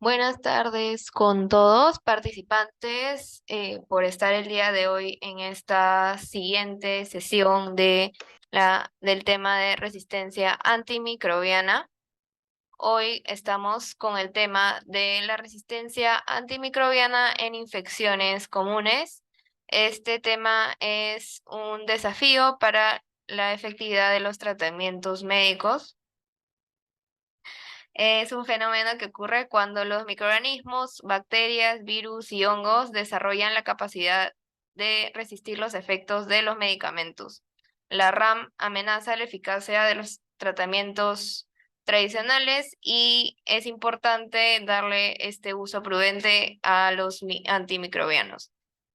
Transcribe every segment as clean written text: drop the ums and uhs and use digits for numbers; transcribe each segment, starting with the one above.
Buenas tardes con todos participantes por estar el día de hoy en esta siguiente sesión del tema de resistencia antimicrobiana. Hoy estamos con el tema de la resistencia antimicrobiana en infecciones comunes. Este tema es un desafío para la efectividad de los tratamientos médicos. Es un fenómeno que ocurre cuando los microorganismos, bacterias, virus y hongos desarrollan la capacidad de resistir los efectos de los medicamentos. La RAM amenaza la eficacia de los tratamientos tradicionales y es importante darle este uso prudente a los antimicrobianos.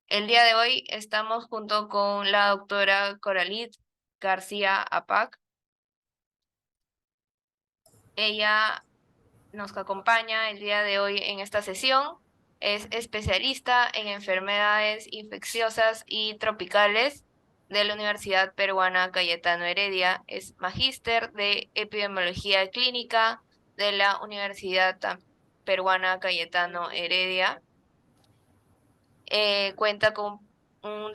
El día de hoy estamos junto con la doctora Coralit García Apac. Ella nos acompaña el día de hoy en esta sesión. Es especialista en enfermedades infecciosas y tropicales de la Universidad Peruana Cayetano Heredia. Es magíster de epidemiología clínica de la Universidad Peruana Cayetano Heredia. Cuenta con un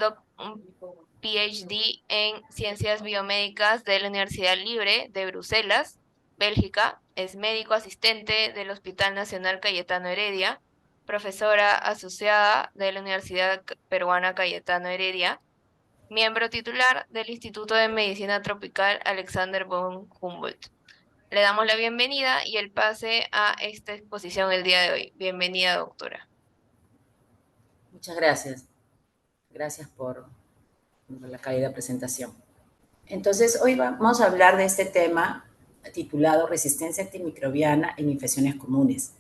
PhD en Ciencias Biomédicas de la Universidad Libre de Bruselas, Bélgica. Es médico asistente del Hospital Nacional Cayetano Heredia, profesora asociada de la Universidad Peruana Cayetano Heredia, miembro titular del Instituto de Medicina Tropical Alexander von Humboldt. Le damos la bienvenida y el pase a esta exposición el día de hoy. Bienvenida, doctora. Muchas gracias. Gracias por la cálida presentación. Entonces, hoy vamos a hablar de este tema titulado Resistencia antimicrobiana en infecciones comunes.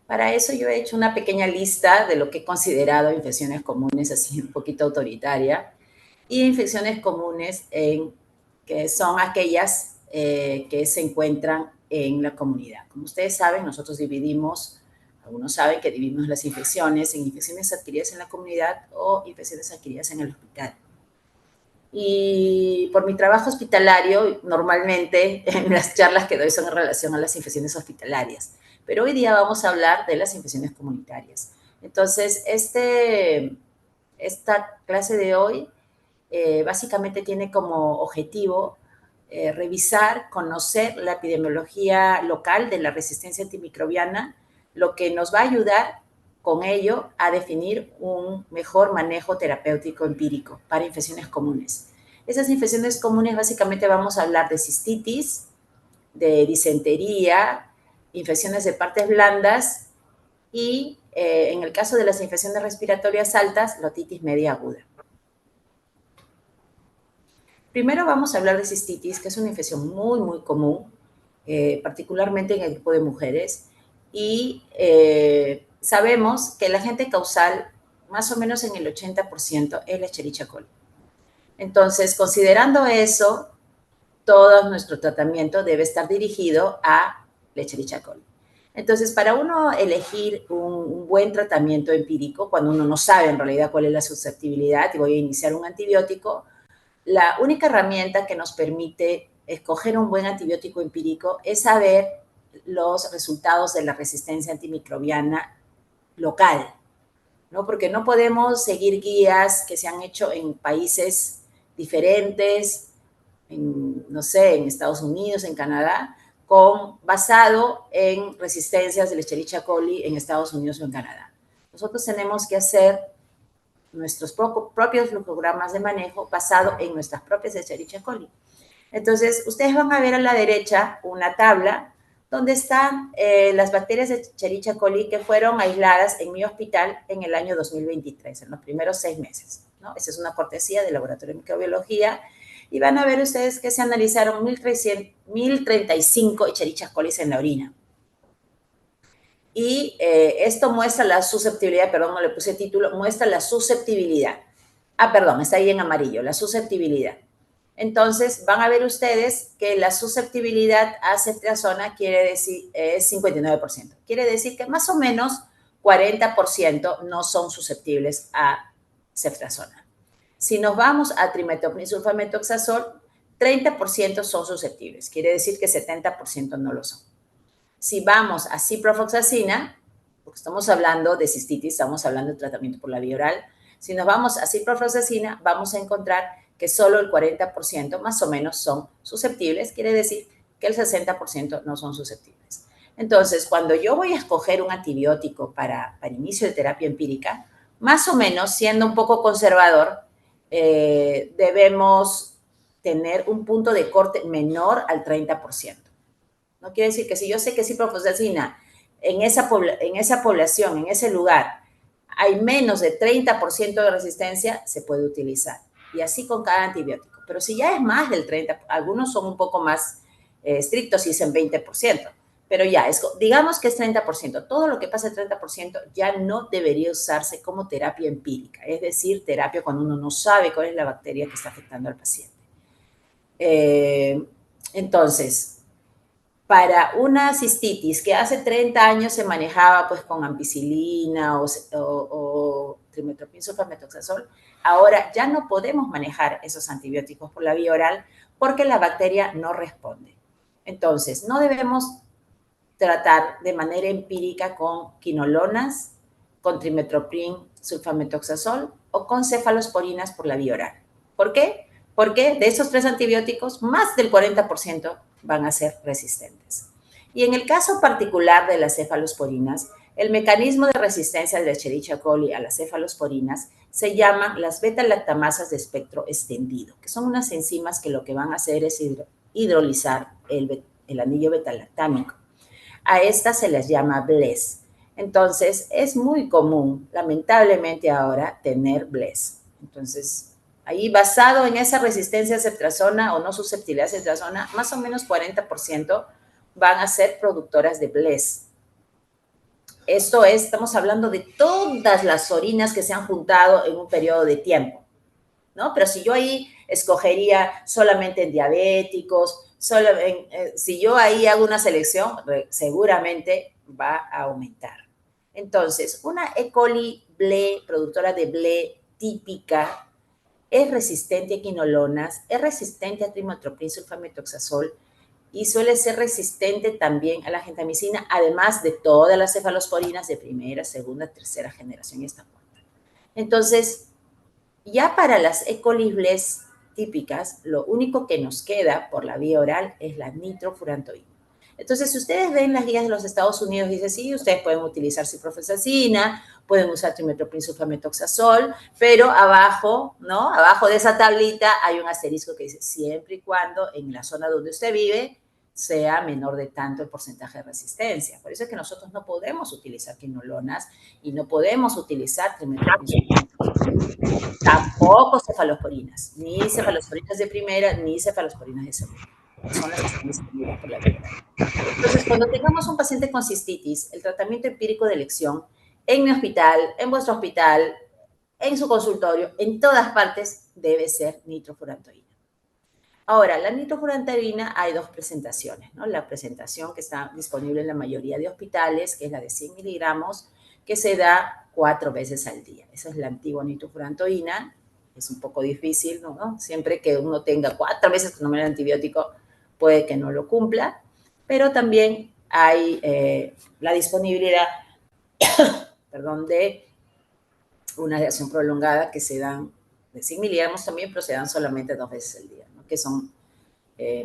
Para eso yo he hecho una pequeña lista de lo que he considerado infecciones comunes, así un poquito autoritaria, y infecciones comunes que son aquellas que se encuentran en la comunidad. Como ustedes saben, nosotros dividimos, algunos saben que dividimos las infecciones en infecciones adquiridas en la comunidad o infecciones adquiridas en el hospital. Y por mi trabajo hospitalario, normalmente en las charlas que doy son en relación a las infecciones hospitalarias, pero hoy día vamos a hablar de las infecciones comunitarias. Entonces, esta clase de hoy básicamente tiene como objetivo revisar, conocer la epidemiología local de la resistencia antimicrobiana, lo que nos va a ayudar con ello a definir un mejor manejo terapéutico empírico para infecciones comunes. Esas infecciones comunes básicamente vamos a hablar de cistitis, de disentería, infecciones de partes blandas y en el caso de las infecciones respiratorias altas, la otitis media aguda. Primero vamos a hablar de cistitis, que es una infección muy común, particularmente en el grupo de mujeres, y sabemos que el agente causal, más o menos en el 80%, es la Escherichia coli. Entonces, considerando eso, todo nuestro tratamiento debe estar dirigido a la Escherichia coli. Entonces, para uno elegir un buen tratamiento empírico, cuando uno no sabe en realidad cuál es la susceptibilidad y voy a iniciar un antibiótico, la única herramienta que nos permite escoger un buen antibiótico empírico es saber los resultados de la resistencia antimicrobiana local, ¿no? Porque no podemos seguir guías que se han hecho en países diferentes, no sé, en Estados Unidos, en Canadá, basado en resistencias del Escherichia coli en Estados Unidos o en Canadá. Nosotros tenemos que hacer nuestros propios flujogramas de manejo basado en nuestras propias Escherichia coli. Entonces, ustedes van a ver a la derecha una tabla donde están las bacterias de Escherichia coli que fueron aisladas en mi hospital en el año 2023, en los primeros 6 meses, ¿no? Esa es una cortesía del Laboratorio de Microbiología. Y van a ver ustedes que se analizaron 1.035 Escherichia coli en la orina. Y esto muestra la susceptibilidad, perdón, no le puse título, muestra la susceptibilidad. Ah, perdón, está ahí en amarillo, la susceptibilidad. Entonces, van a ver ustedes que la susceptibilidad a ceftriaxona quiere decir, es 59%. Quiere decir que más o menos 40% no son susceptibles a ceftriaxona. Si nos vamos a trimetoprim-sulfamethoxazol, 30% son susceptibles. Quiere decir que 70% no lo son. Si vamos a ciprofloxacina, porque estamos hablando de cistitis, estamos hablando de tratamiento por la vía oral, si nos vamos a ciprofloxacina, vamos a encontrar que solo el 40% más o menos son susceptibles, quiere decir que el 60% no son susceptibles. Entonces, cuando yo voy a escoger un antibiótico para inicio de terapia empírica, más o menos, siendo un poco conservador, debemos tener un punto de corte menor al 30%. No quiere decir que si yo sé que ciprofloxacina en esa población, en ese lugar, hay menos de 30% de resistencia, se puede utilizar. Y así con cada antibiótico. Pero si ya es más del 30%, algunos son un poco más estrictos y dicen 20%. Pero ya, digamos que es 30%. Todo lo que pasa el 30% ya no debería usarse como terapia empírica. Es decir, terapia cuando uno no sabe cuál es la bacteria que está afectando al paciente. Entonces, para una cistitis que hace 30 años se manejaba pues con ampicilina o trimetoprim sulfamethoxazol, ahora ya no podemos manejar esos antibióticos por la vía oral porque la bacteria no responde. Entonces, no debemos tratar de manera empírica con quinolonas, con trimetoprim sulfamethoxazol o con cefalosporinas por la vía oral. ¿Por qué? Porque de esos 3 antibióticos, más del 40% van a ser resistentes. Y en el caso particular de las cefalosporinas, el mecanismo de resistencia de Escherichia coli a las cefalosporinas se llaman las beta-lactamasas de espectro extendido, que son unas enzimas que lo que van a hacer es hidrolizar el anillo beta-lactámico. A estas se les llama BLES. Entonces, es muy común, lamentablemente ahora, tener BLES. Entonces, ahí basado en esa resistencia a ceftriaxona o no susceptibilidad a ceftriaxona, más o menos 40% van a ser productoras de BLES. Esto es, estamos hablando de todas las orinas que se han juntado en un periodo de tiempo, ¿no? Pero si yo ahí escogería solamente en diabéticos, si yo ahí hago una selección, seguramente va a aumentar. Entonces, una E. coli BLE, productora de BLE típica, es resistente a quinolonas, es resistente a trimetoprim sulfamethoxazol y suele ser resistente también a la gentamicina, además de todas las cefalosporinas de primera, segunda, tercera generación y esta cuarta. Entonces, ya para las E. coli BLES típicas, lo único que nos queda por la vía oral es la nitrofurantoína. Entonces, si ustedes ven las guías de los Estados Unidos, dice, sí, ustedes pueden utilizar ciprofloxacina, pueden usar trimetoprim sulfamethoxazol, pero abajo, ¿no? Abajo de esa tablita hay un asterisco que dice, siempre y cuando en la zona donde usted vive sea menor de tanto el porcentaje de resistencia. Por eso es que nosotros no podemos utilizar quinolonas y no podemos utilizar trimetoprim sulfamethoxazol. Tampoco cefalosporinas, ni cefalosporinas de primera, ni cefalosporinas de segunda. Son las que están disponibles por la vía. Entonces, cuando tengamos un paciente con cistitis, el tratamiento empírico de elección en mi hospital, en vuestro hospital, en su consultorio, en todas partes, debe ser nitrofurantoína. Ahora, la nitrofurantoína hay 2 presentaciones, ¿no? La presentación que está disponible en la mayoría de hospitales, que es la de 100 miligramos, que se da 4 veces al día. Esa es la antigua nitrofurantoína. Es un poco difícil, ¿no? Siempre que uno tenga 4 veces que tomar el antibiótico, puede que no lo cumpla, pero también hay la disponibilidad, perdón, de una de acción prolongada que se dan de 100 miligramos también, pero se dan solamente 2 veces al día, ¿no? Que son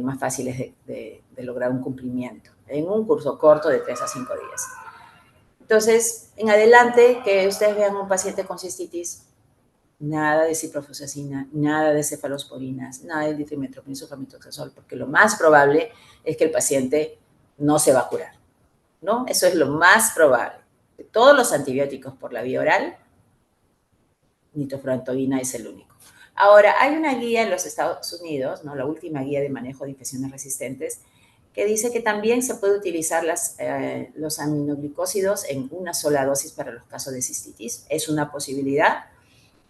más fáciles de lograr un cumplimiento en un curso corto de 3 a 5 días. Entonces, en adelante, que ustedes vean un paciente con cistitis, nada de ciprofloxacina, nada de cefalosporinas, nada de trimetoprim sulfamethoxazol, porque lo más probable es que el paciente no se va a curar, ¿no? Eso es lo más probable. De todos los antibióticos por la vía oral, nitrofurantoína es el único. Ahora, hay una guía en los Estados Unidos, ¿no? La última guía de manejo de infecciones resistentes, que dice que también se puede utilizar los aminoglicósidos en una sola dosis para los casos de cistitis. Es una posibilidad.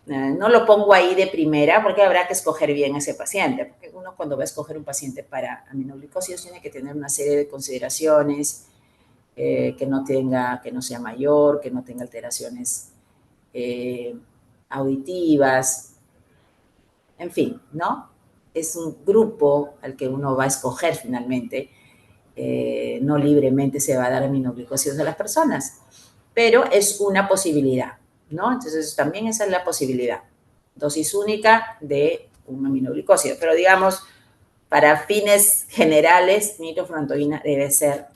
No lo pongo ahí de primera porque habrá que escoger bien a ese paciente, porque uno cuando va a escoger un paciente para aminoglicósidos tiene que tener una serie de consideraciones, que no sea mayor, que no tenga alteraciones auditivas, en fin, ¿no? Es un grupo al que uno va a escoger finalmente no libremente se va a dar aminoglicosidos a las personas, pero es una posibilidad, ¿no? Entonces también esa es la posibilidad, dosis única de un aminoglicósido, pero digamos, para fines generales, nitrofurantoína debe ser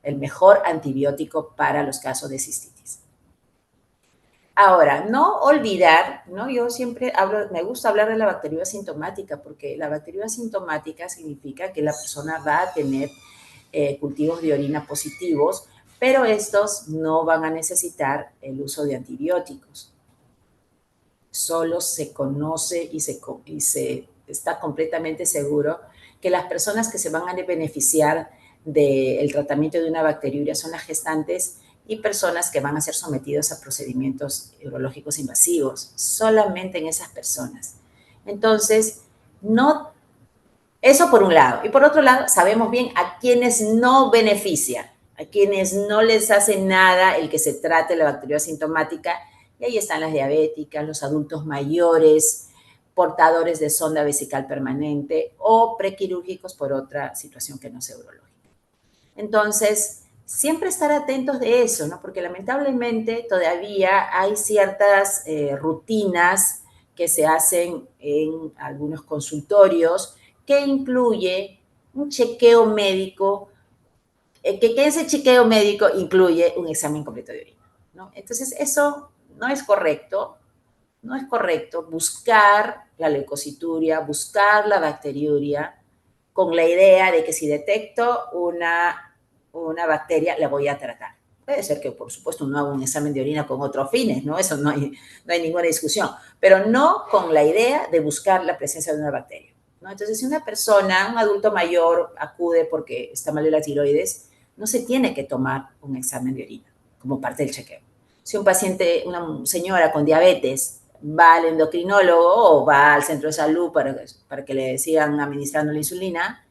el mejor antibiótico para los casos de cistitis. Ahora, no olvidar, ¿no? Yo siempre hablo, me gusta hablar de la bacteriuria asintomática, porque la bacteriuria asintomática significa que la persona va a tener cultivos de orina positivos, pero estos no van a necesitar el uso de antibióticos. Solo se conoce y se está completamente seguro que las personas que se van a beneficiar del tratamiento de una bacteriuria son las gestantes y personas que van a ser sometidos a procedimientos urológicos invasivos, solamente en esas personas. Entonces, no, eso por un lado. Y por otro lado, sabemos bien a quienes no beneficia, a quienes no les hace nada el que se trate la bacteria asintomática, y ahí están las diabéticas, los adultos mayores, portadores de sonda vesical permanente o prequirúrgicos por otra situación que no sea urológica. Entonces, siempre estar atentos de eso, ¿no? Porque lamentablemente todavía hay ciertas rutinas que se hacen en algunos consultorios que incluye un chequeo médico, que ese chequeo médico incluye un examen completo de orina, ¿no? Entonces, eso no es correcto, no es correcto buscar la leucocituria, buscar la bacteriuria con la idea de que si detecto una bacteria, la voy a tratar. Puede ser que, por supuesto, no haga un examen de orina con otros fines, ¿no? Eso no hay ninguna discusión, pero no con la idea de buscar la presencia de una bacteria, ¿no? Entonces, si una persona, un adulto mayor, acude porque está mal de la tiroides, no se tiene que tomar un examen de orina como parte del chequeo. Si un paciente, una señora con diabetes, va al endocrinólogo o va al centro de salud para que le sigan administrando la insulina,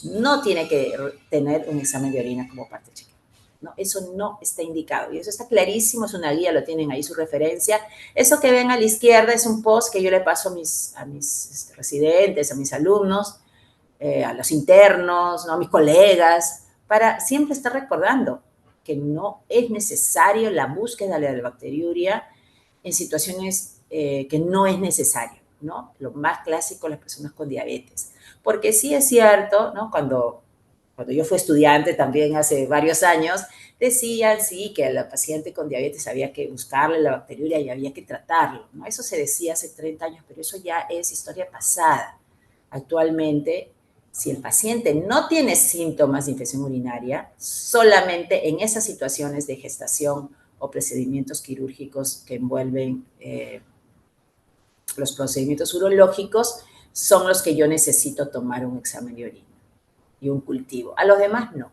no tiene que tener un examen de orina como parte del chequeo. No, eso no está indicado. Y eso está clarísimo, es una guía, lo tienen ahí su referencia. Eso que ven a la izquierda es un post que yo le paso a mis residentes, a mis alumnos, a los internos, ¿no? A mis colegas, para siempre estar recordando que no es necesario la búsqueda de la bacteriuria en situaciones que no es necesario, ¿no? Lo más clásico, las personas con diabetes. Porque sí es cierto, ¿no? Cuando yo fui estudiante también hace varios años, decían, sí, que a la paciente con diabetes había que buscarle la bacteriuria y había que tratarlo, ¿no? Eso se decía hace 30 años, pero eso ya es historia pasada. Actualmente, si el paciente no tiene síntomas de infección urinaria, solamente en esas situaciones de gestación o procedimientos quirúrgicos que envuelven los procedimientos urológicos son los que yo necesito tomar un examen de orina y un cultivo. A los demás no.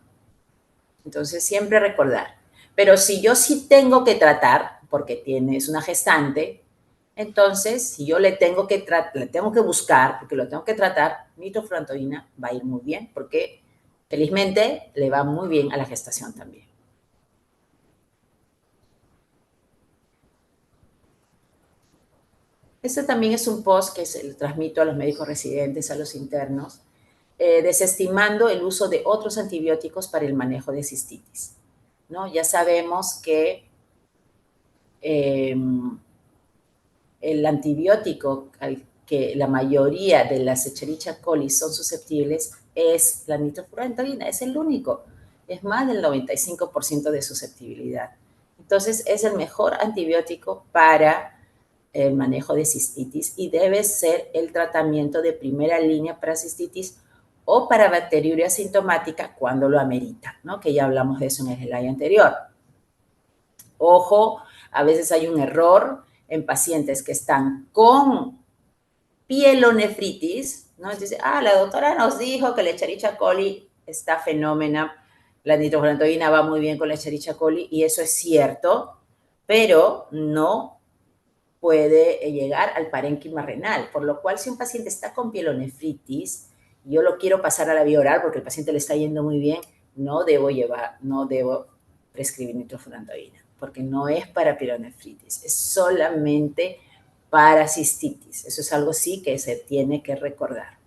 Entonces, siempre recordar. Pero si yo sí tengo que tratar, porque tienes una gestante, entonces, si yo le tengo que buscar, porque lo tengo que tratar, nitrofurantoína va a ir muy bien, porque felizmente le va muy bien a la gestación también. Este también es un post que se lo transmito a los médicos residentes, a los internos, desestimando el uso de otros antibióticos para el manejo de cistitis, ¿no? Ya sabemos que el antibiótico al que la mayoría de las Escherichia coli son susceptibles es la nitrofurantoína, es el único, es más del 95% de susceptibilidad. Entonces, es el mejor antibiótico para el manejo de cistitis y debe ser el tratamiento de primera línea para cistitis o para bacteriuria asintomática cuando lo amerita, ¿no? Que ya hablamos de eso en el slide anterior. Ojo, a veces hay un error en pacientes que están con pielonefritis, ¿no? Entonces, la doctora nos dijo que la Escherichia coli está fenómena, la nitrofurantoína va muy bien con la Escherichia coli, y eso es cierto, pero no puede llegar al parénquima renal, por lo cual si un paciente está con pielonefritis, yo lo quiero pasar a la vía oral porque el paciente le está yendo muy bien, no debo prescribir nitrofurantoína, porque no es para pielonefritis, es solamente para cistitis. Eso es algo sí que se tiene que recordar.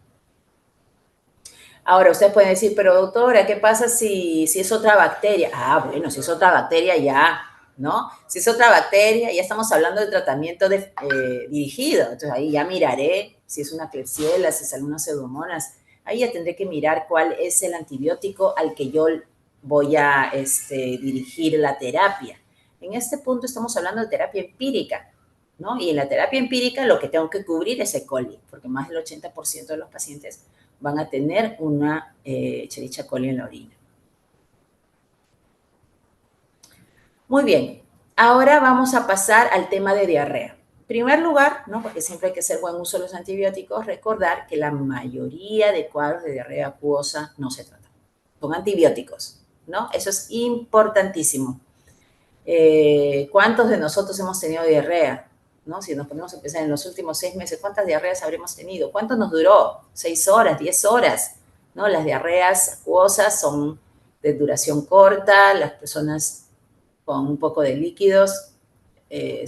Ahora, ustedes pueden decir, pero doctora, ¿qué pasa si es otra bacteria? Ah, bueno, si es otra bacteria ya, ¿no? Si es otra bacteria, ya estamos hablando de tratamiento dirigido. Entonces ahí ya miraré si es una Klebsiella, si es alguna pseudomonas. Ahí ya tendré que mirar cuál es el antibiótico al que yo voy a dirigir la terapia. En este punto estamos hablando de terapia empírica, ¿no? Y en la terapia empírica lo que tengo que cubrir es E. coli, porque más del 80% de los pacientes van a tener una Escherichia coli en la orina. Muy bien, ahora vamos a pasar al tema de diarrea. En primer lugar, ¿no? Porque siempre hay que hacer buen uso de los antibióticos, recordar que la mayoría de cuadros de diarrea acuosa no se tratan con antibióticos, ¿no? Eso es importantísimo. ¿Cuántos de nosotros hemos tenido diarrea? ¿No? Si nos ponemos a pensar en los últimos 6 meses, ¿cuántas diarreas habremos tenido? ¿Cuánto nos duró? 6 horas, 10 horas, ¿no? Las diarreas acuosas son de duración corta, las personas con un poco de líquidos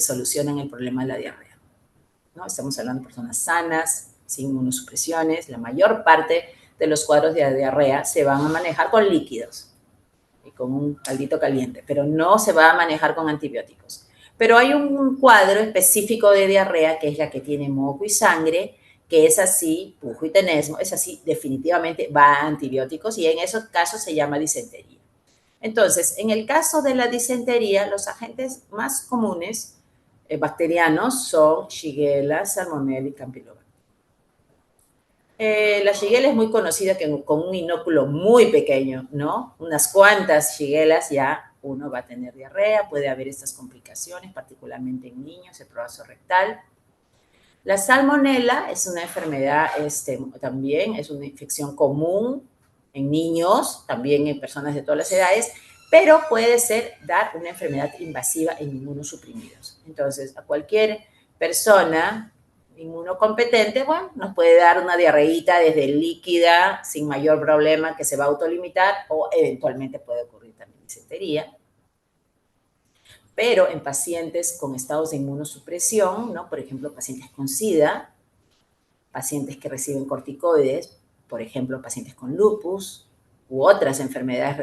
solucionan el problema de la diarrea, ¿no? Estamos hablando de personas sanas, sin inmunosupresiones, la mayor parte de los cuadros de diarrea se van a manejar con líquidos y con un caldito caliente, pero no se va a manejar con antibióticos. Pero hay un cuadro específico de diarrea que es la que tiene moco y sangre, que es así, pujo y tenesmo, es así, definitivamente va a antibióticos y en esos casos se llama disentería. Entonces, en el caso de la disentería, los agentes más comunes bacterianos son Shigella, Salmonella y Campylobacter. La Shigella es muy conocida con un inóculo muy pequeño, ¿no? Unas cuantas Shigellas ya uno va a tener diarrea, puede haber estas complicaciones, particularmente en niños, el prolazo rectal. La Salmonella es una enfermedad también, es una infección común en niños, también en personas de todas las edades, pero puede dar una enfermedad invasiva en inmunosuprimidos. Entonces, a cualquier persona inmunocompetente, bueno, nos puede dar una diarreíta desde líquida, sin mayor problema, que se va a autolimitar, o eventualmente puede ocurrir también disentería. Pero en pacientes con estados de inmunosupresión, ¿no? Por ejemplo, pacientes con SIDA, pacientes que reciben corticoides, por ejemplo, pacientes con lupus u otras enfermedades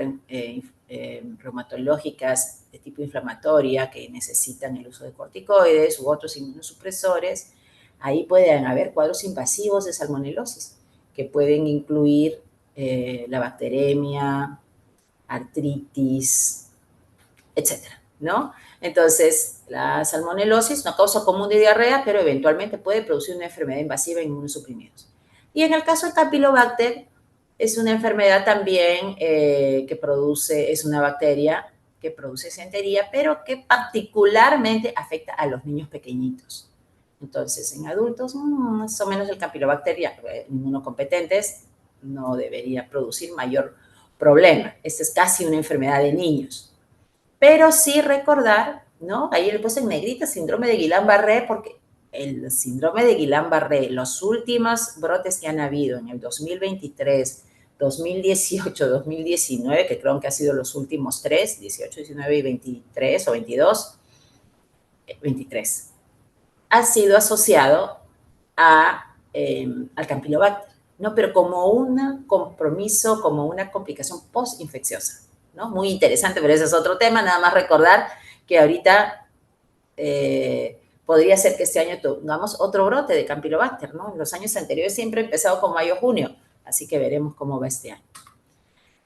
reumatológicas de tipo inflamatoria que necesitan el uso de corticoides u otros inmunosupresores, ahí pueden haber cuadros invasivos de salmonelosis que pueden incluir la bacteremia, artritis, etcétera, ¿no? Entonces, la salmonelosis no causa común de diarrea, pero eventualmente puede producir una enfermedad invasiva en inmunosuprimidos. Y en el caso del Campylobacter, es una enfermedad también que produce, es una bacteria que produce disentería, pero que particularmente afecta a los niños pequeñitos. Entonces, en adultos, más o menos el Campylobacter, inmunocompetentes, no debería producir mayor problema. Esta es casi una enfermedad de niños. Pero sí recordar, ¿no? Ahí le puse en negrita síndrome de Guillain-Barré porque el síndrome de Guillain-Barré, los últimos brotes que han habido en el 2023, 2018, 2019, que creo que han sido los últimos 3, 18, 19 y 23 o 22, 23, ha sido asociado al Campylobacter, ¿no? Pero como un compromiso, como una complicación postinfecciosa, ¿no? Muy interesante, pero ese es otro tema. Nada más recordar que ahorita podría ser que este año tengamos otro brote de Campylobacter, ¿no? En los años anteriores siempre he empezado con mayo-junio, así que veremos cómo va este año.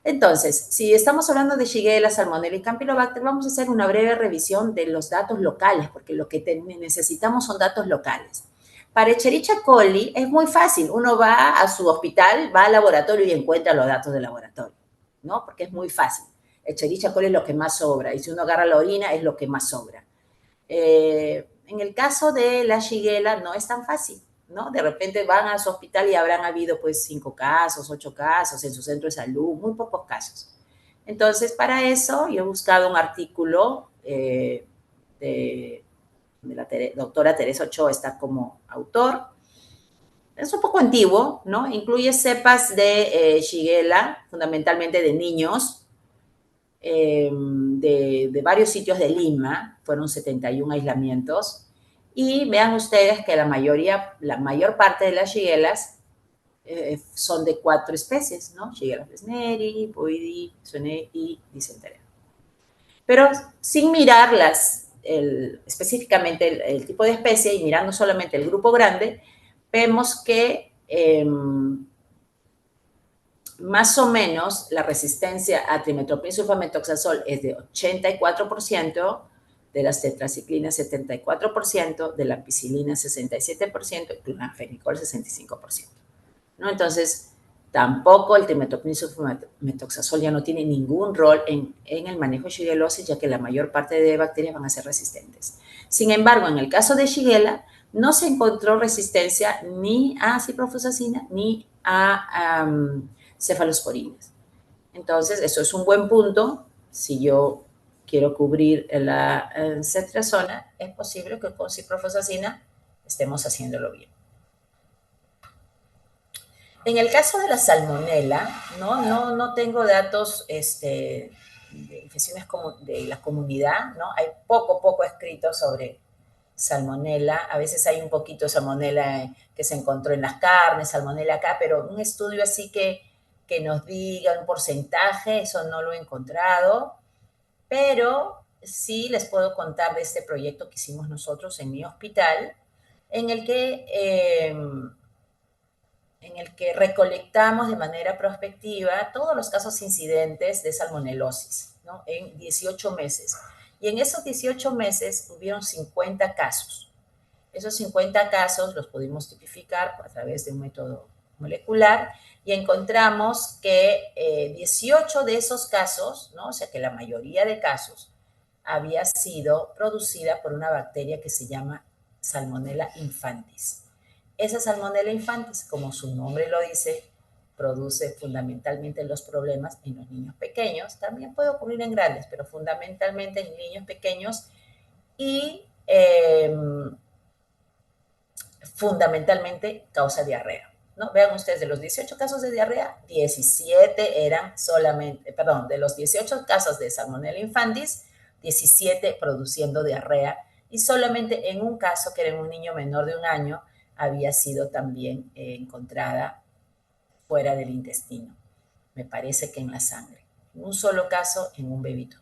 Entonces, si estamos hablando de Shigella, Salmonella y Campylobacter, vamos a hacer una breve revisión de los datos locales, porque lo que necesitamos son datos locales. Para Escherichia coli es muy fácil. Uno va a su hospital, va al laboratorio y encuentra los datos del laboratorio, ¿no? Porque es muy fácil. Escherichia coli es lo que más sobra, y si uno agarra la orina es lo que más sobra. En el caso de la Shigella no es tan fácil, ¿no? De repente van a su hospital y habrán habido pues 5 casos, 8 casos en su centro de salud, muy pocos casos. Entonces, para eso yo he buscado un artículo de la doctora Teresa Ochoa, está como autor. Es un poco antiguo, ¿no? Incluye cepas de Shigella, fundamentalmente de niños, de varios sitios de Lima, fueron 71 aislamientos, y vean ustedes que la mayor parte de las Shigellas son de 4 especies, ¿no? Shigella flesneri, boidi, suene y disentería. Pero sin mirar específicamente el tipo de especie y mirando solamente el grupo grande, vemos que más o menos la resistencia a trimetoprim sulfamethoxazol es de 84%, de las tetraciclinas 74%, de la ampicilina 67% y clonafenicol 65%. ¿No? Entonces, tampoco el trimetoprim sulfamethoxazol ya no tiene ningún rol en el manejo de shigellosis, ya que la mayor parte de bacterias van a ser resistentes. Sin embargo, en el caso de Shigella, no se encontró resistencia ni a ciprofloxacina ni a cefalosporinas. Entonces, eso es un buen punto. Si yo quiero cubrir la cetrazona, es posible que con ciprofloxacina estemos haciéndolo bien. En el caso de la salmonela, no tengo datos de infecciones de la comunidad, ¿no? Hay poco escrito sobre salmonela. A veces hay un poquito de salmonela que se encontró en las carnes, salmonela acá, pero un estudio así que nos diga un porcentaje, eso no lo he encontrado. Pero sí les puedo contar de este proyecto que hicimos nosotros en mi hospital, en el que recolectamos de manera prospectiva todos los casos incidentes de salmonelosis, ¿no? En 18 meses. Y en esos 18 meses hubieron 50 casos. Esos 50 casos los pudimos tipificar a través de un método molecular y encontramos que 18 de esos casos, ¿no? O sea que la mayoría de casos había sido producida por una bacteria que se llama Salmonella infantis. Esa Salmonella infantis, como su nombre lo dice, produce fundamentalmente los problemas en los niños pequeños. También puede ocurrir en grandes, pero fundamentalmente en niños pequeños y fundamentalmente causa diarrea, ¿no? Vean ustedes, de los 18 casos de diarrea, 17 eran solamente, perdón, de los 18 casos de Salmonella infantis, 17 produciendo diarrea y solamente en un caso, que era en un niño menor de 1 año, había sido también encontrada fuera del intestino. Me parece que en la sangre. En un solo caso, en un bebito.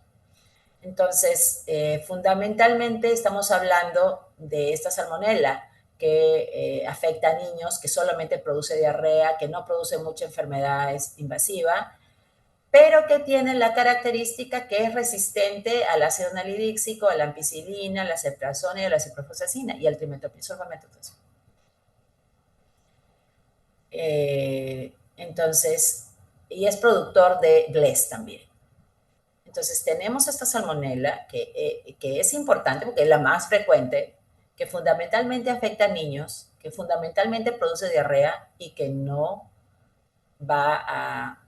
Entonces, fundamentalmente estamos hablando de esta salmonela que afecta a niños, que solamente produce diarrea, que no produce mucha enfermedad invasiva, pero que tiene la característica que es resistente al ácido nalidíxico, a la ampicilina, a la ceftriaxona y a la ciprofloxacina y al trimetoprim sulfamethoxazol. Entonces, y es productor de GLES también. Entonces, tenemos esta salmonela que es importante porque es la más frecuente, que fundamentalmente afecta a niños, que fundamentalmente produce diarrea y que no va a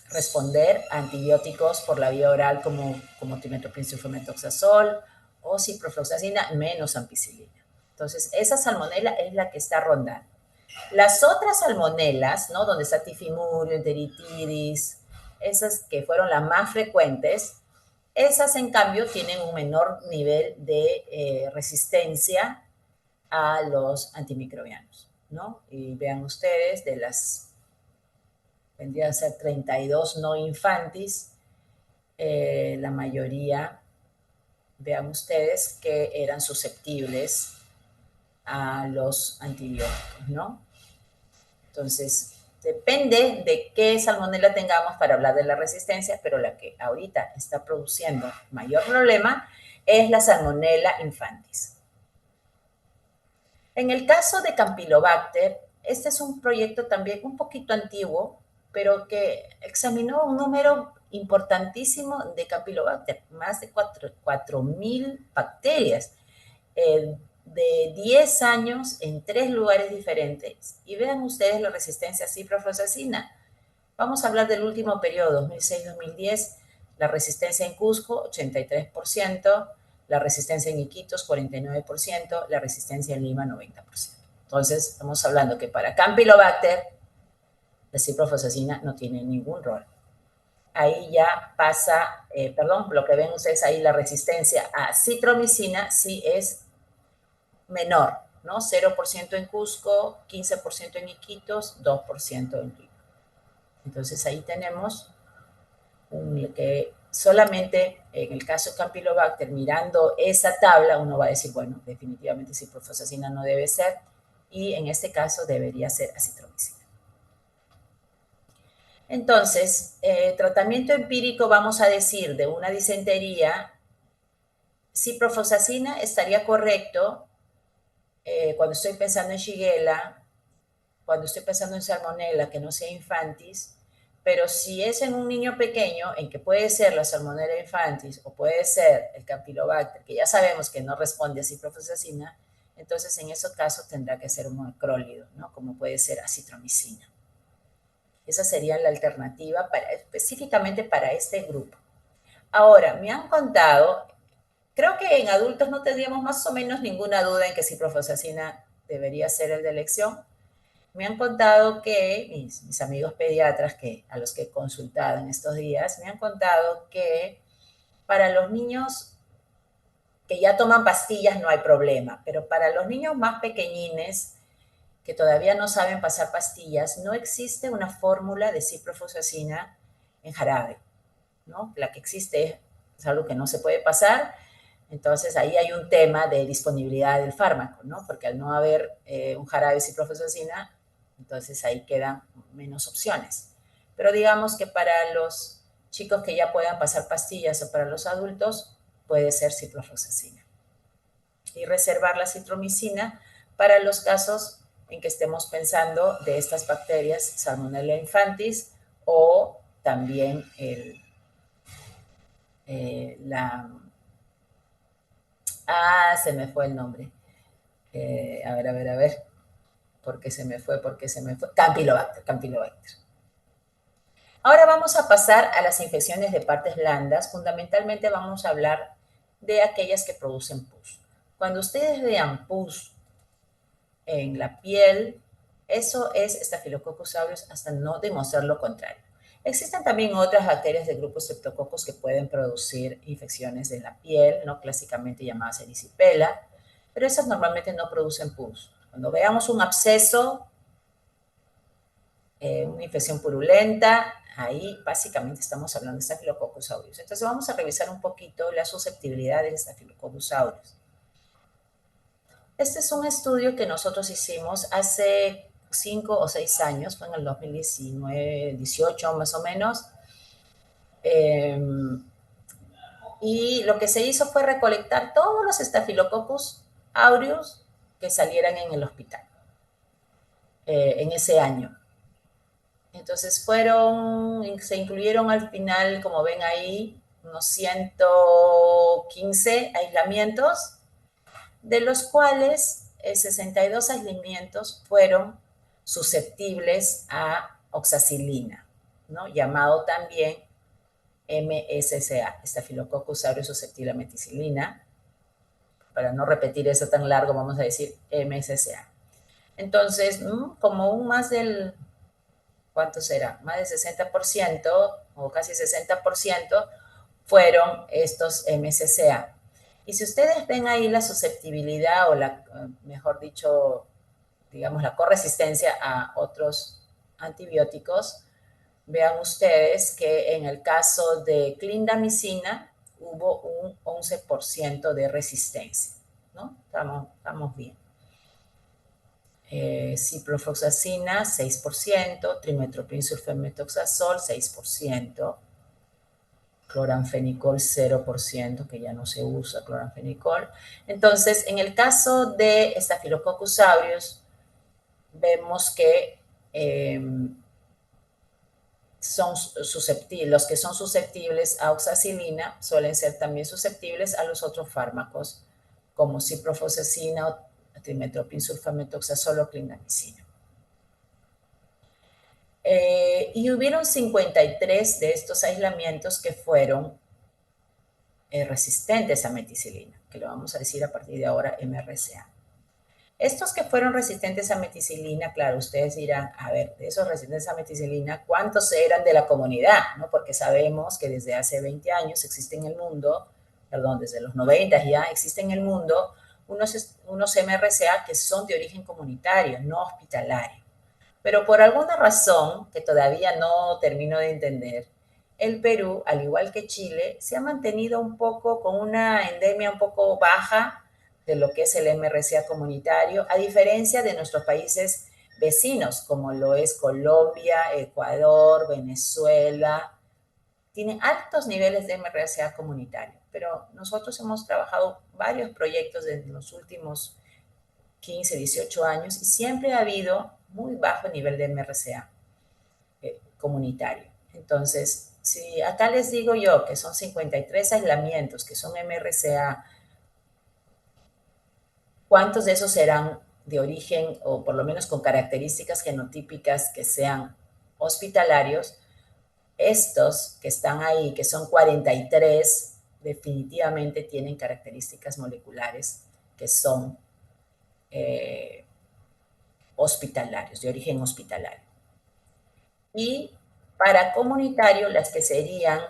responder a antibióticos por la vía oral como trimetoprim sulfamethoxazol o ciprofloxacina, menos ampicilina. Entonces, esa salmonela es la que está rondando. Las otras salmonelas, ¿no? Donde está tifimurio, enteritidis, esas que fueron las más frecuentes, esas en cambio tienen un menor nivel de resistencia a los antimicrobianos, ¿no? Y vean ustedes, de las, vendrían a ser 32 no infantis, la mayoría, vean ustedes que eran susceptibles a los antibióticos, ¿no? Entonces, depende de qué salmonela tengamos para hablar de la resistencia, pero la que ahorita está produciendo mayor problema es la Salmonella infantis. En el caso de Campylobacter, este es un proyecto también un poquito antiguo, pero que examinó un número importantísimo de Campylobacter, más de 4.000 bacterias. De 10 años en 3 lugares diferentes. Y vean ustedes la resistencia a ciprofloxacina. Vamos a hablar del último periodo, 2006-2010, la resistencia en Cusco, 83%, la resistencia en Iquitos, 49%, la resistencia en Lima, 90%. Entonces, estamos hablando que para Campylobacter, la ciprofloxacina no tiene ningún rol. Ahí ya pasa, lo que ven ustedes ahí, la resistencia a citromicina sí es menor, ¿no? 0% en Cusco, 15% en Iquitos, 2% en Lima. Entonces ahí tenemos que solamente en el caso de Campylobacter, mirando esa tabla, uno va a decir, bueno, definitivamente ciprofloxacina no debe ser, y en este caso debería ser acitromicina. Entonces, tratamiento empírico, vamos a decir, de una disentería, ciprofloxacina estaría correcto cuando estoy pensando en Shigella, cuando estoy pensando en Salmonella, que no sea infantis, pero si es en un niño pequeño, en que puede ser la Salmonella infantis o puede ser el Campylobacter, que ya sabemos que no responde a ciprofloxacina, entonces en esos casos tendrá que ser un macrólido, ¿no? Como puede ser acitromicina. Esa sería la alternativa específicamente para este grupo. Ahora, me han contado, creo que en adultos no tendríamos más o menos ninguna duda en que ciprofloxacina debería ser el de elección. Me han contado que mis amigos pediatras a los que he consultado en estos días, me han contado que para los niños que ya toman pastillas no hay problema, pero para los niños más pequeñines que todavía no saben pasar pastillas, no existe una fórmula de ciprofloxacina en jarabe, ¿no? La que existe es algo que no se puede pasar, entonces ahí hay un tema de disponibilidad del fármaco, ¿no? Porque al no haber un jarabe de ciprofloxacina, entonces ahí quedan menos opciones. Pero digamos que para los chicos que ya puedan pasar pastillas o para los adultos, puede ser ciprofloxacina. Y reservar la citromicina para los casos en que estemos pensando de estas bacterias, Salmonella infantis o también se me fue el nombre. A ver. ¿Por qué se me fue? Campylobacter. Ahora vamos a pasar a las infecciones de partes blandas. Fundamentalmente vamos a hablar de aquellas que producen pus. Cuando ustedes vean pus en la piel, eso es Staphylococcus aureus hasta no demostrar lo contrario. Existen también otras bacterias del grupo Streptococcus que pueden producir infecciones de la piel, ¿no? Clásicamente llamadas erisipela, pero esas normalmente no producen pus. Cuando veamos un absceso, una infección purulenta, ahí básicamente estamos hablando de Staphylococcus aureus. Entonces vamos a revisar un poquito la susceptibilidad del Staphylococcus aureus. Este es un estudio que nosotros hicimos hace 5 o 6 años, fue en el 2019, 18 más o menos. Y lo que se hizo fue recolectar todos los Staphylococcus aureus que salieran en el hospital en ese año. Entonces se incluyeron al final, como ven ahí, unos 115 aislamientos, de los cuales 62 aislamientos fueron susceptibles a oxacilina, ¿no? Llamado también MSCA, Staphylococcus aureus susceptible a meticilina. Para no repetir eso tan largo, vamos a decir MSCA. Entonces, como un más del, ¿cuánto será? Más del 60% o casi 60% fueron estos MSCA. Y si ustedes ven ahí la susceptibilidad o mejor dicho, digamos, la corresistencia a otros antibióticos, vean ustedes que en el caso de clindamicina hubo un 11% de resistencia, ¿no? Estamos bien. Ciprofloxacina, 6%, trimethoprim sulfametoxazol, 6%, cloranfenicol 0%, que ya no se usa cloranfenicol. Entonces, en el caso de Staphylococcus aureus, vemos que los que son susceptibles a oxacilina suelen ser también susceptibles a los otros fármacos, como ciprofloxacina o trimethoprim sulfametoxazol o clindamicina. Y hubieron 53 de estos aislamientos que fueron resistentes a meticilina, que lo vamos a decir a partir de ahora MRCA. Estos que fueron resistentes a meticilina, claro, ustedes dirán, a ver, de esos resistentes a meticilina, ¿cuántos eran de la comunidad? ¿No? Porque sabemos que desde hace 20 años existe en el mundo, perdón, desde los 90 ya existe en el mundo unos MRSA que son de origen comunitario, no hospitalario. Pero por alguna razón que todavía no termino de entender, el Perú, al igual que Chile, se ha mantenido un poco con una endemia un poco baja de lo que es el MRSA comunitario, a diferencia de nuestros países vecinos, como lo es Colombia, Ecuador, Venezuela. Tienen altos niveles de MRSA comunitario, pero nosotros hemos trabajado varios proyectos en los últimos 15, 18 años y siempre ha habido muy bajo nivel de MRCA comunitario. Entonces, si acá les digo yo que son 53 aislamientos que son MRCA, ¿cuántos de esos serán de origen o por lo menos con características genotípicas que sean hospitalarios? Estos que están ahí, que son 43, definitivamente tienen características moleculares que son eh, hospitalarios, de origen hospitalario. Y para comunitario, las que serían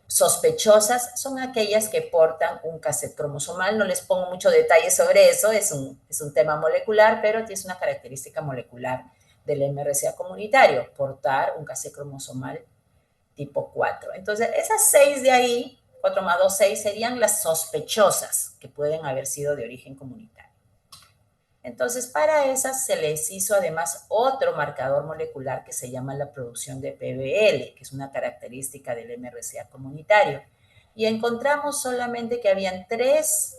sospechosas son aquellas que portan un cassette cromosomal. No les pongo mucho detalle sobre eso, es un tema molecular, pero tiene una característica molecular del MRCA comunitario, portar un cassette cromosomal tipo 4. Entonces, esas 6 de ahí, 4 más 2, 6, serían las sospechosas que pueden haber sido de origen comunitario. Entonces, para esas se les hizo además otro marcador molecular que se llama la producción de PBL, que es una característica del MRCA comunitario. Y encontramos solamente que habían 3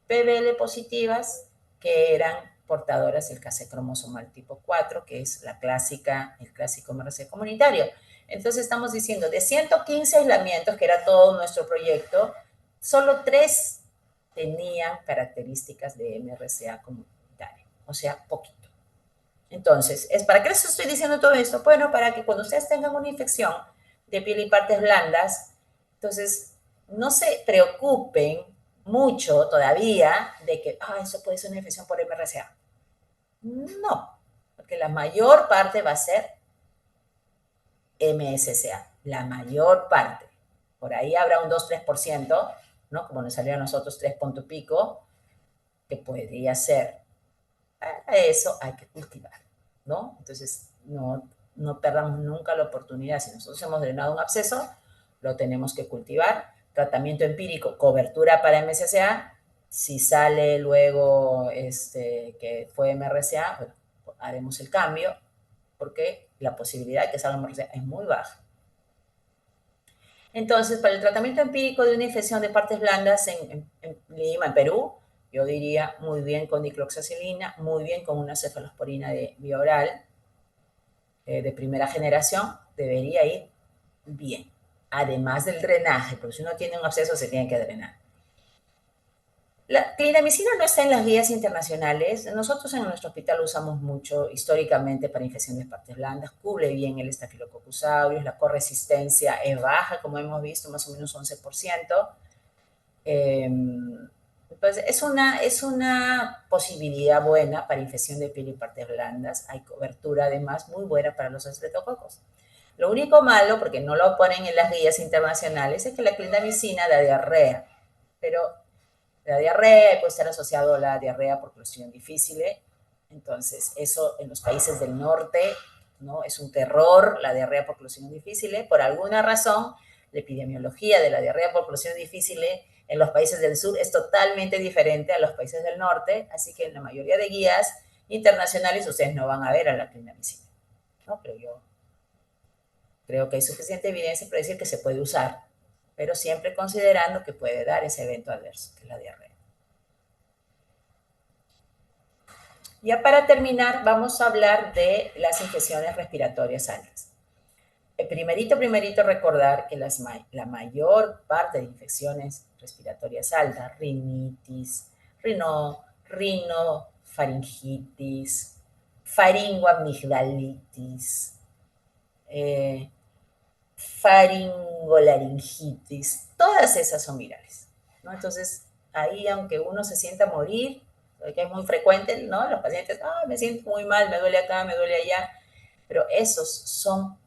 PBL positivas que eran portadoras del cassette cromosomal tipo 4, que es la clásica, el clásico MRCA comunitario. Entonces estamos diciendo, de 115 aislamientos, que era todo nuestro proyecto, solo 3 tenían características de MRCA comunitario, o sea, poquito. Entonces, ¿para qué les estoy diciendo todo esto? Bueno, para que cuando ustedes tengan una infección de piel y partes blandas, entonces no se preocupen mucho todavía de que eso puede ser una infección por MRSA. No, porque la mayor parte va a ser MSCA, la mayor parte. Por ahí habrá un 2-3%, ¿no? Como nos salió a nosotros 3 punto pico, que podría ser. A eso hay que cultivar, ¿no? Entonces, no perdamos nunca la oportunidad. Si nosotros hemos drenado un absceso, lo tenemos que cultivar. Tratamiento empírico, cobertura para MSCA. Si sale luego que fue MRCA, bueno, haremos el cambio, porque la posibilidad de que salga MRCA es muy baja. Entonces, para el tratamiento empírico de una infección de partes blandas en Lima, en Perú, yo diría muy bien con dicloxacilina, muy bien con una cefalosporina de vía oral de primera generación, debería ir bien. Además del drenaje, porque si uno tiene un absceso se tiene que drenar. La clindamicina no está en las guías internacionales. Nosotros en nuestro hospital lo usamos mucho históricamente para infecciones de partes blandas. Cubre bien el Staphylococcus aureus. La corresistencia es baja, como hemos visto, más o menos 11%. Pues es una posibilidad buena para infección de piel y partes blandas. Hay cobertura además muy buena para los estreptococos. Lo único malo, porque no lo ponen en las guías internacionales, es que la clindamicina da diarrea. Pero la diarrea puede estar asociado a la diarrea por clostridium difficile. Entonces, eso en los países del norte, ¿no? Es un terror la diarrea por clostridium difficile. Por alguna razón, la epidemiología de la diarrea por clostridium difficile en los países del sur es totalmente diferente a los países del norte, así que en la mayoría de guías internacionales ustedes no van a ver a la clindamicina, ¿no? Pero yo creo que hay suficiente evidencia para decir que se puede usar, pero siempre considerando que puede dar ese evento adverso, que es la diarrea. Ya para terminar, vamos a hablar de las infecciones respiratorias altas. Primerito recordar que la mayor parte de infecciones respiratorias altas, rinitis, rinofaringitis, faringoamigdalitis, faringolaringitis, todas esas son virales, ¿no? Entonces, ahí aunque uno se sienta morir, que es muy frecuente, ¿no? Los pacientes, me siento muy mal, me duele acá, me duele allá, pero esos son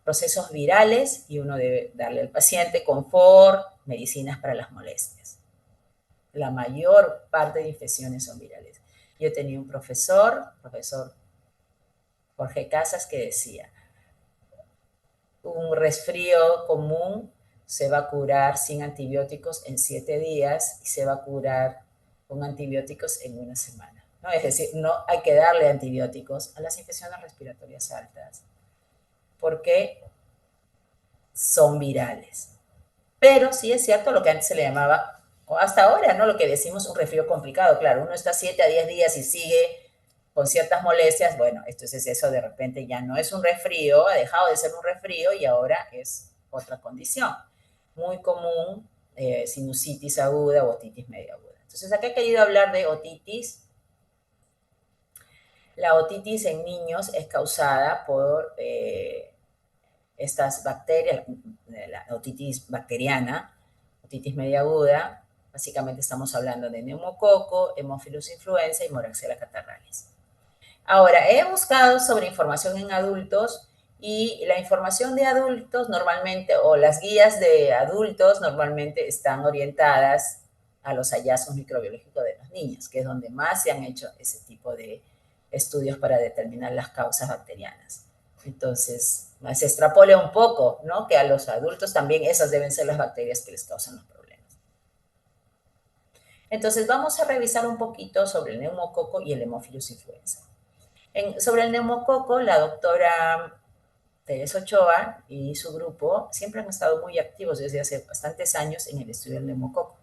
procesos virales y uno debe darle al paciente confort, medicinas para las molestias. la mayor parte de infecciones son virales. Yo tenía un profesor Jorge Casas, que decía, un resfrío común se va a curar sin antibióticos en 7 días y se va a curar con antibióticos en una semana, ¿no? Es decir, no hay que darle antibióticos a las infecciones respiratorias altas porque son virales. Pero sí es cierto lo que antes se le llamaba, o hasta ahora, ¿no? Lo que decimos un resfrío complicado. Claro, uno está 7 a 10 días y sigue con ciertas molestias. Bueno, entonces eso de repente ya no es un resfrío, ha dejado de ser un resfrío y ahora es otra condición. Muy común, sinusitis aguda o otitis media aguda. Entonces acá he querido hablar de otitis. La otitis en niños es causada por estas bacterias, la otitis bacteriana, otitis media aguda. Básicamente estamos hablando de neumococo, Haemophilus influenza y Moraxella catarrhalis. Ahora, he buscado sobre información en adultos y la información de adultos normalmente, o las guías de adultos normalmente están orientadas a los hallazgos microbiológicos de los niños, que es donde más se han hecho ese tipo de estudios para determinar las causas bacterianas. Entonces, se extrapola un poco, ¿no? Que a los adultos también esas deben ser las bacterias que les causan los problemas. Entonces, vamos a revisar un poquito sobre el neumococo y el Haemophilus influenza. Sobre el neumococo, la doctora Teresa Ochoa y su grupo siempre han estado muy activos desde hace bastantes años en el estudio del neumococo.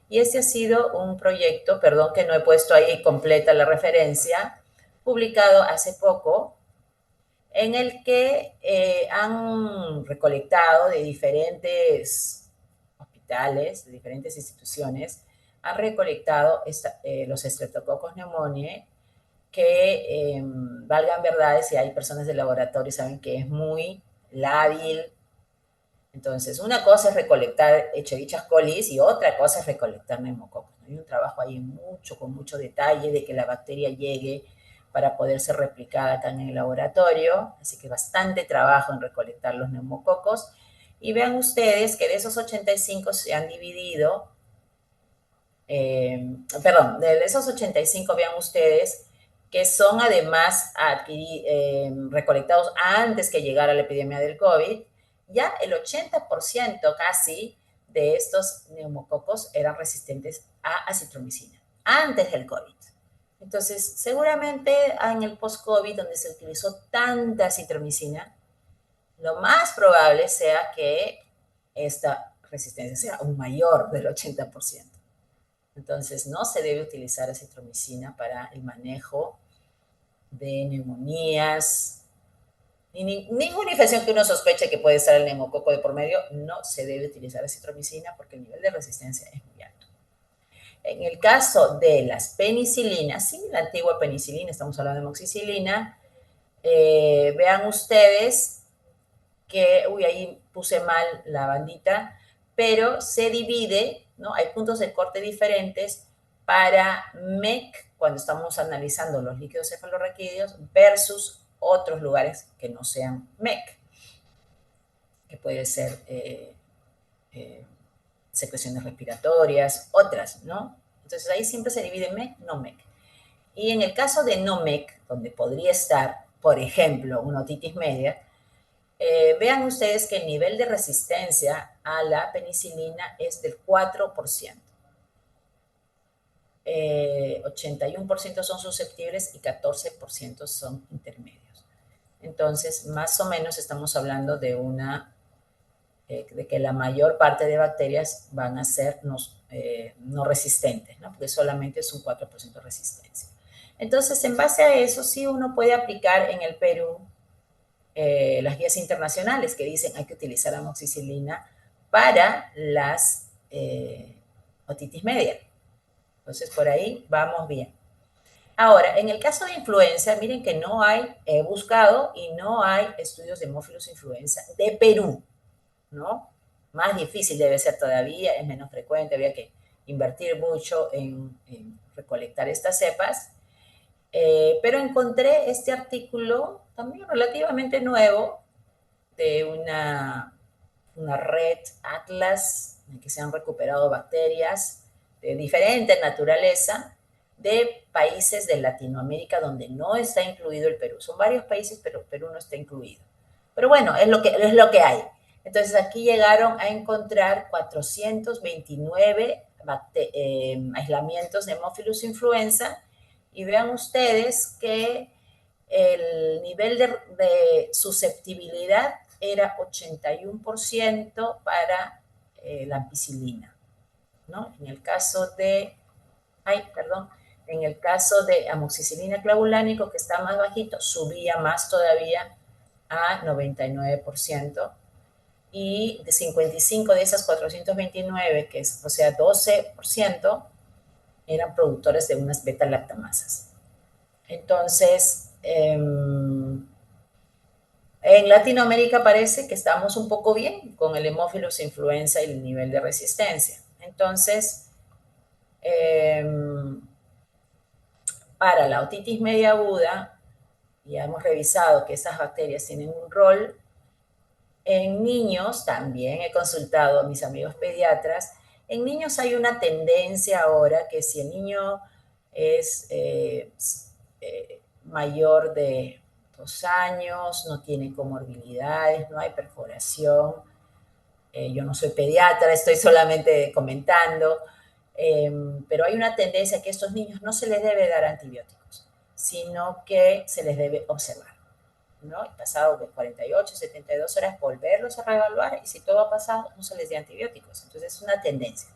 Y este ha sido un proyecto, perdón que no he puesto ahí completa la referencia, publicado hace poco, en el que han recolectado de diferentes hospitales, de diferentes instituciones, han recolectado los Streptococcus pneumoniae, que valgan verdades, si hay personas del laboratorio saben que es muy lábil. Entonces, una cosa es recolectar Escherichia coli y otra cosa es recolectar neumococos. Hay un trabajo ahí con mucho detalle de que la bacteria llegue para poder ser replicada acá en el laboratorio, así que bastante trabajo en recolectar los neumococos. Y vean ustedes que de esos 85 se han dividido, de esos 85 vean ustedes que son además recolectados antes que llegara la epidemia del COVID, ya el 80% casi de estos neumococos eran resistentes a acitromicina, antes del COVID. Entonces, seguramente en el post-COVID, donde se utilizó tanta acitromicina, lo más probable sea que esta resistencia sea aún mayor del 80%. Entonces, no se debe utilizar acitromicina para el manejo de neumonías, ninguna infección que uno sospeche que puede estar el neumococo de por medio, no se debe utilizar acitromicina porque el nivel de resistencia es muy alto. En el caso de las penicilinas, sí, la antigua penicilina, estamos hablando de amoxicilina, vean ustedes que, ahí puse mal la bandita, pero se divide, ¿no? Hay puntos de corte diferentes para MEC, cuando estamos analizando los líquidos cefalorraquídeos, versus otros lugares que no sean MEC, que puede ser secreciones respiratorias, otras, ¿no? Entonces ahí siempre se divide MEC, no MEC. Y en el caso de no MEC, donde podría estar, por ejemplo, una otitis media, vean ustedes que el nivel de resistencia a la penicilina es del 4%. 81% son susceptibles y 14% son intermedios. Entonces, más o menos estamos hablando de de que la mayor parte de bacterias van a ser no resistentes, ¿no? Porque solamente es un 4% de resistencia. Entonces, en base a eso, sí uno puede aplicar en el Perú las guías internacionales que dicen hay que utilizar amoxicilina para las otitis media. Entonces, por ahí vamos bien. Ahora, en el caso de influenza, miren que no hay, he buscado y no hay estudios de Haemophilus influenza de Perú, ¿no? Más difícil debe ser todavía, es menos frecuente, había que invertir mucho en recolectar estas cepas. Pero encontré este artículo también relativamente nuevo de una red Atlas en que se han recuperado bacterias de diferente naturaleza de países de Latinoamérica donde no está incluido el Perú. Son varios países, pero Perú no está incluido. Pero bueno, es lo que hay. Entonces aquí llegaron a encontrar 429 aislamientos de Haemophilus influenza y vean ustedes que el nivel de susceptibilidad era 81% para la ampicilina, ¿no? En el caso de, en el caso de amoxicilina clavulánico, que está más bajito, subía más todavía a 99%. Y de 55 de esas 429, que es, o sea, 12%, eran productores de unas beta-lactamasas. Entonces, en Latinoamérica parece que estamos un poco bien con el Haemophilus influenza y el nivel de resistencia. Entonces, para la otitis media aguda, ya hemos revisado que esas bacterias tienen un rol. En niños, también he consultado a mis amigos pediatras, en niños hay una tendencia ahora que si el niño es mayor de 2 años, no tiene comorbilidades, no hay perforación, yo no soy pediatra, estoy solamente comentando, pero hay una tendencia que a estos niños no se les debe dar antibióticos, sino que se les debe observar, ¿no? Pasado de 48, 72 horas, volverlos a reevaluar y si todo ha pasado, no se les dé antibióticos. Entonces es una tendencia.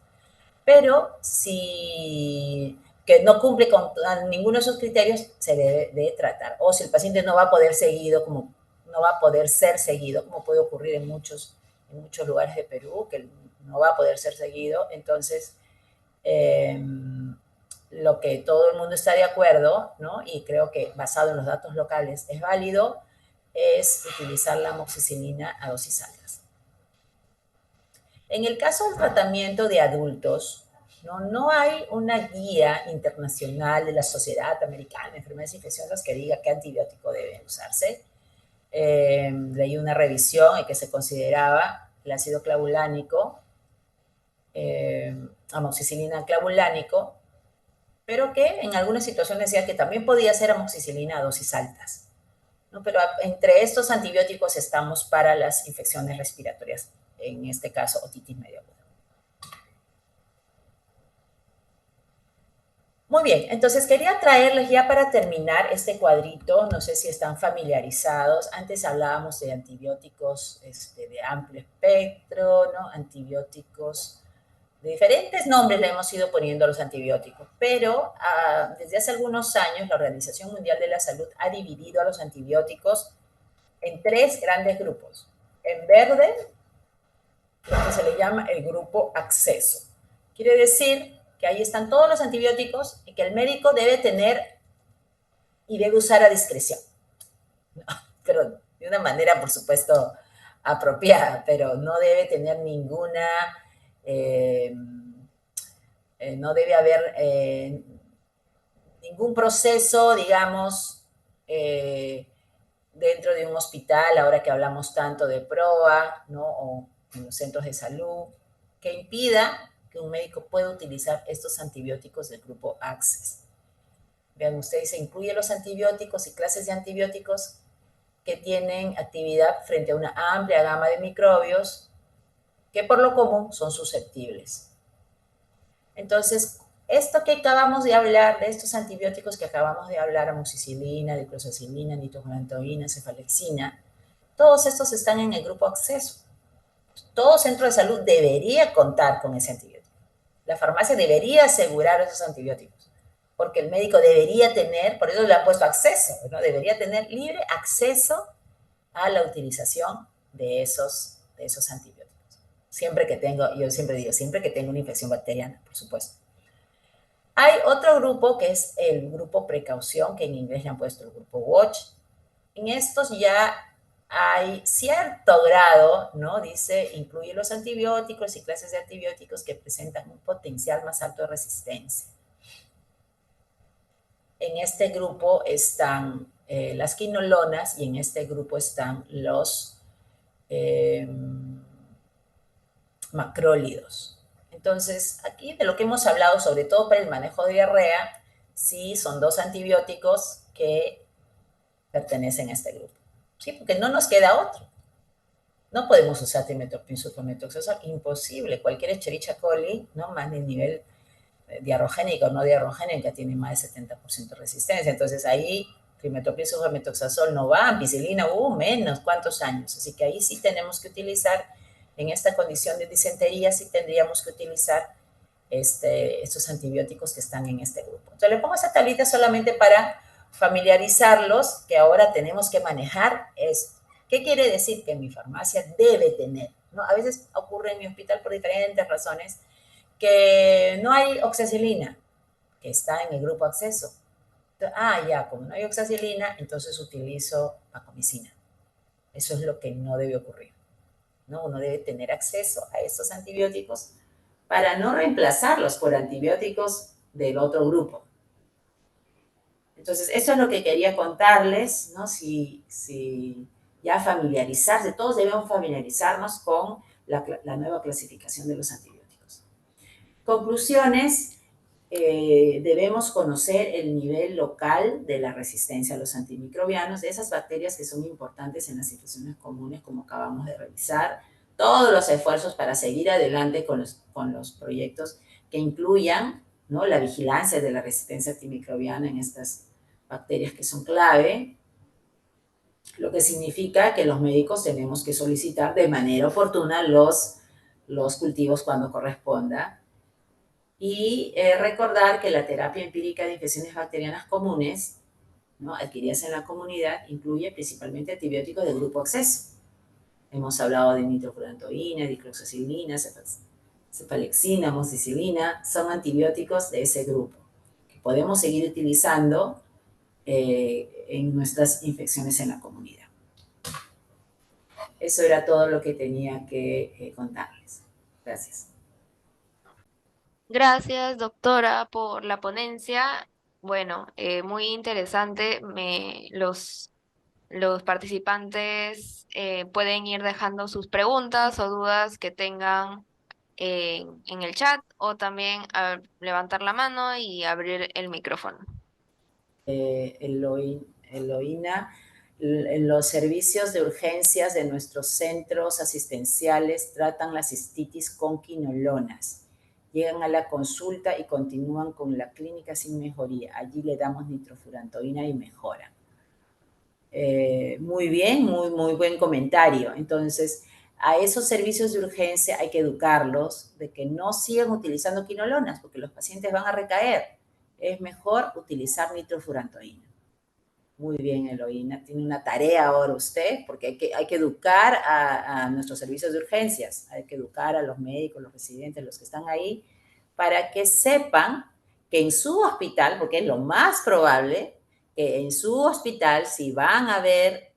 Pero si que no cumple con ninguno de esos criterios, se debe de tratar. O si el paciente no va a poder seguido, como no va a poder ser seguido, como puede ocurrir en muchos lugares de Perú, que no va a poder ser seguido, entonces lo que todo el mundo está de acuerdo, ¿no? Y creo que basado en los datos locales es válido, es utilizar la amoxicilina a dosis altas. En el caso del tratamiento de adultos, no hay una guía internacional de la Sociedad Americana de Enfermedades Infecciosas que diga qué antibiótico debe usarse. Leí una revisión en que se consideraba el ácido clavulánico, amoxicilina clavulánico, pero que en algunas situaciones decía que también podía ser amoxicilina a dosis altas, ¿no? Pero entre estos antibióticos estamos para las infecciones respiratorias, en este caso otitis media aguda. Muy bien, entonces quería traerles ya para terminar este cuadrito, no sé si están familiarizados, antes hablábamos de antibióticos de amplio espectro, ¿no? Antibióticos de diferentes nombres le hemos ido poniendo a los antibióticos, pero desde hace algunos años la Organización Mundial de la Salud ha dividido a los antibióticos en 3 grandes grupos. En verde, lo que se le llama el grupo acceso. Quiere decir que ahí están todos los antibióticos y que el médico debe tener y debe usar a discreción. No, pero de una manera, por supuesto, apropiada, pero no debe tener ninguna... no debe haber ningún proceso, digamos, dentro de un hospital, ahora que hablamos tanto de PROA, ¿no? O en los centros de salud, que impida que un médico pueda utilizar estos antibióticos del grupo Access. Vean ustedes, se incluyen los antibióticos y clases de antibióticos que tienen actividad frente a una amplia gama de microbios que por lo común son susceptibles. Entonces, esto que acabamos de hablar, de estos antibióticos que acabamos de hablar, amoxicilina, diclofenac, nitrofurantoína, cefalexina, todos estos están en el grupo acceso. Todo centro de salud debería contar con ese antibiótico. La farmacia debería asegurar esos antibióticos, porque el médico debería tener, por eso le han puesto acceso, ¿no? Debería tener libre acceso a la utilización de esos antibióticos. Siempre que tengo, yo siempre digo, siempre que tengo una infección bacteriana, por supuesto. Hay otro grupo que es el grupo precaución, que en inglés le han puesto el grupo watch. En estos ya hay cierto grado, ¿no? Dice, incluye los antibióticos y clases de antibióticos que presentan un potencial más alto de resistencia. En este grupo están las quinolonas y en este grupo están los macrólidos. Entonces, aquí de lo que hemos hablado, sobre todo para el manejo de diarrea, sí son dos antibióticos que pertenecen a este grupo. Sí, porque no nos queda otro. No podemos usar timetoprim, sulfamethoxazol, imposible. Cualquier Escherichia coli, ¿no? Más de nivel diarrogénica o no diarrogénica, tiene más de 70% de resistencia. Entonces ahí trimetoprim, sulfamethoxazol no va, ampicilina, menos, ¿cuántos años? Así que ahí sí tenemos que utilizar, en esta condición de disentería, sí tendríamos que utilizar estos antibióticos que están en este grupo. Entonces le pongo esa tablita solamente para familiarizarlos, que ahora tenemos que manejar esto. ¿Qué quiere decir? Que mi farmacia debe tener, ¿no? A veces ocurre en mi hospital por diferentes razones que no hay oxacilina, que está en el grupo acceso. Ya, como no hay oxacilina, entonces utilizo vancomicina. Eso es lo que no debe ocurrir, ¿no? Uno debe tener acceso a estos antibióticos para no reemplazarlos por antibióticos del otro grupo. Entonces, eso es lo que quería contarles, ¿no? Si ya familiarizarse, todos debemos familiarizarnos con la nueva clasificación de los antibióticos. Conclusiones, debemos conocer el nivel local de la resistencia a los antimicrobianos, de esas bacterias que son importantes en las infecciones comunes, como acabamos de revisar. Todos los esfuerzos para seguir adelante con los proyectos que incluyan, ¿no?, la vigilancia de la resistencia antimicrobiana en estas bacterias que son clave, lo que significa que los médicos tenemos que solicitar de manera oportuna los cultivos cuando corresponda. Y recordar que la terapia empírica de infecciones bacterianas comunes, ¿no?, adquiridas en la comunidad, incluye principalmente antibióticos de grupo acceso. Hemos hablado de nitrofurantoína, dicloxacilina, cefalexina, amoxicilina, son antibióticos de ese grupo que podemos seguir utilizando en nuestras infecciones en la comunidad. Eso era todo lo que tenía que contarles. Gracias. Gracias, doctora, por la ponencia. Bueno, muy interesante. Los participantes pueden ir dejando sus preguntas o dudas que tengan en el chat o también levantar la mano y abrir el micrófono. Eloína, en los servicios de urgencias de nuestros centros asistenciales tratan la cistitis con quinolonas. Llegan a la consulta y continúan con la clínica sin mejoría. Allí le damos nitrofurantoína y mejoran. Muy bien, muy buen comentario. Entonces, a esos servicios de urgencia hay que educarlos de que no sigan utilizando quinolonas porque los pacientes van a recaer. Es mejor utilizar nitrofurantoína. Muy bien, Eloína. Tiene una tarea ahora usted, porque hay que educar a nuestros servicios de urgencias, hay que educar a los médicos, los residentes, los que están ahí, para que sepan que en su hospital, porque es lo más probable, que en su hospital, si van a ver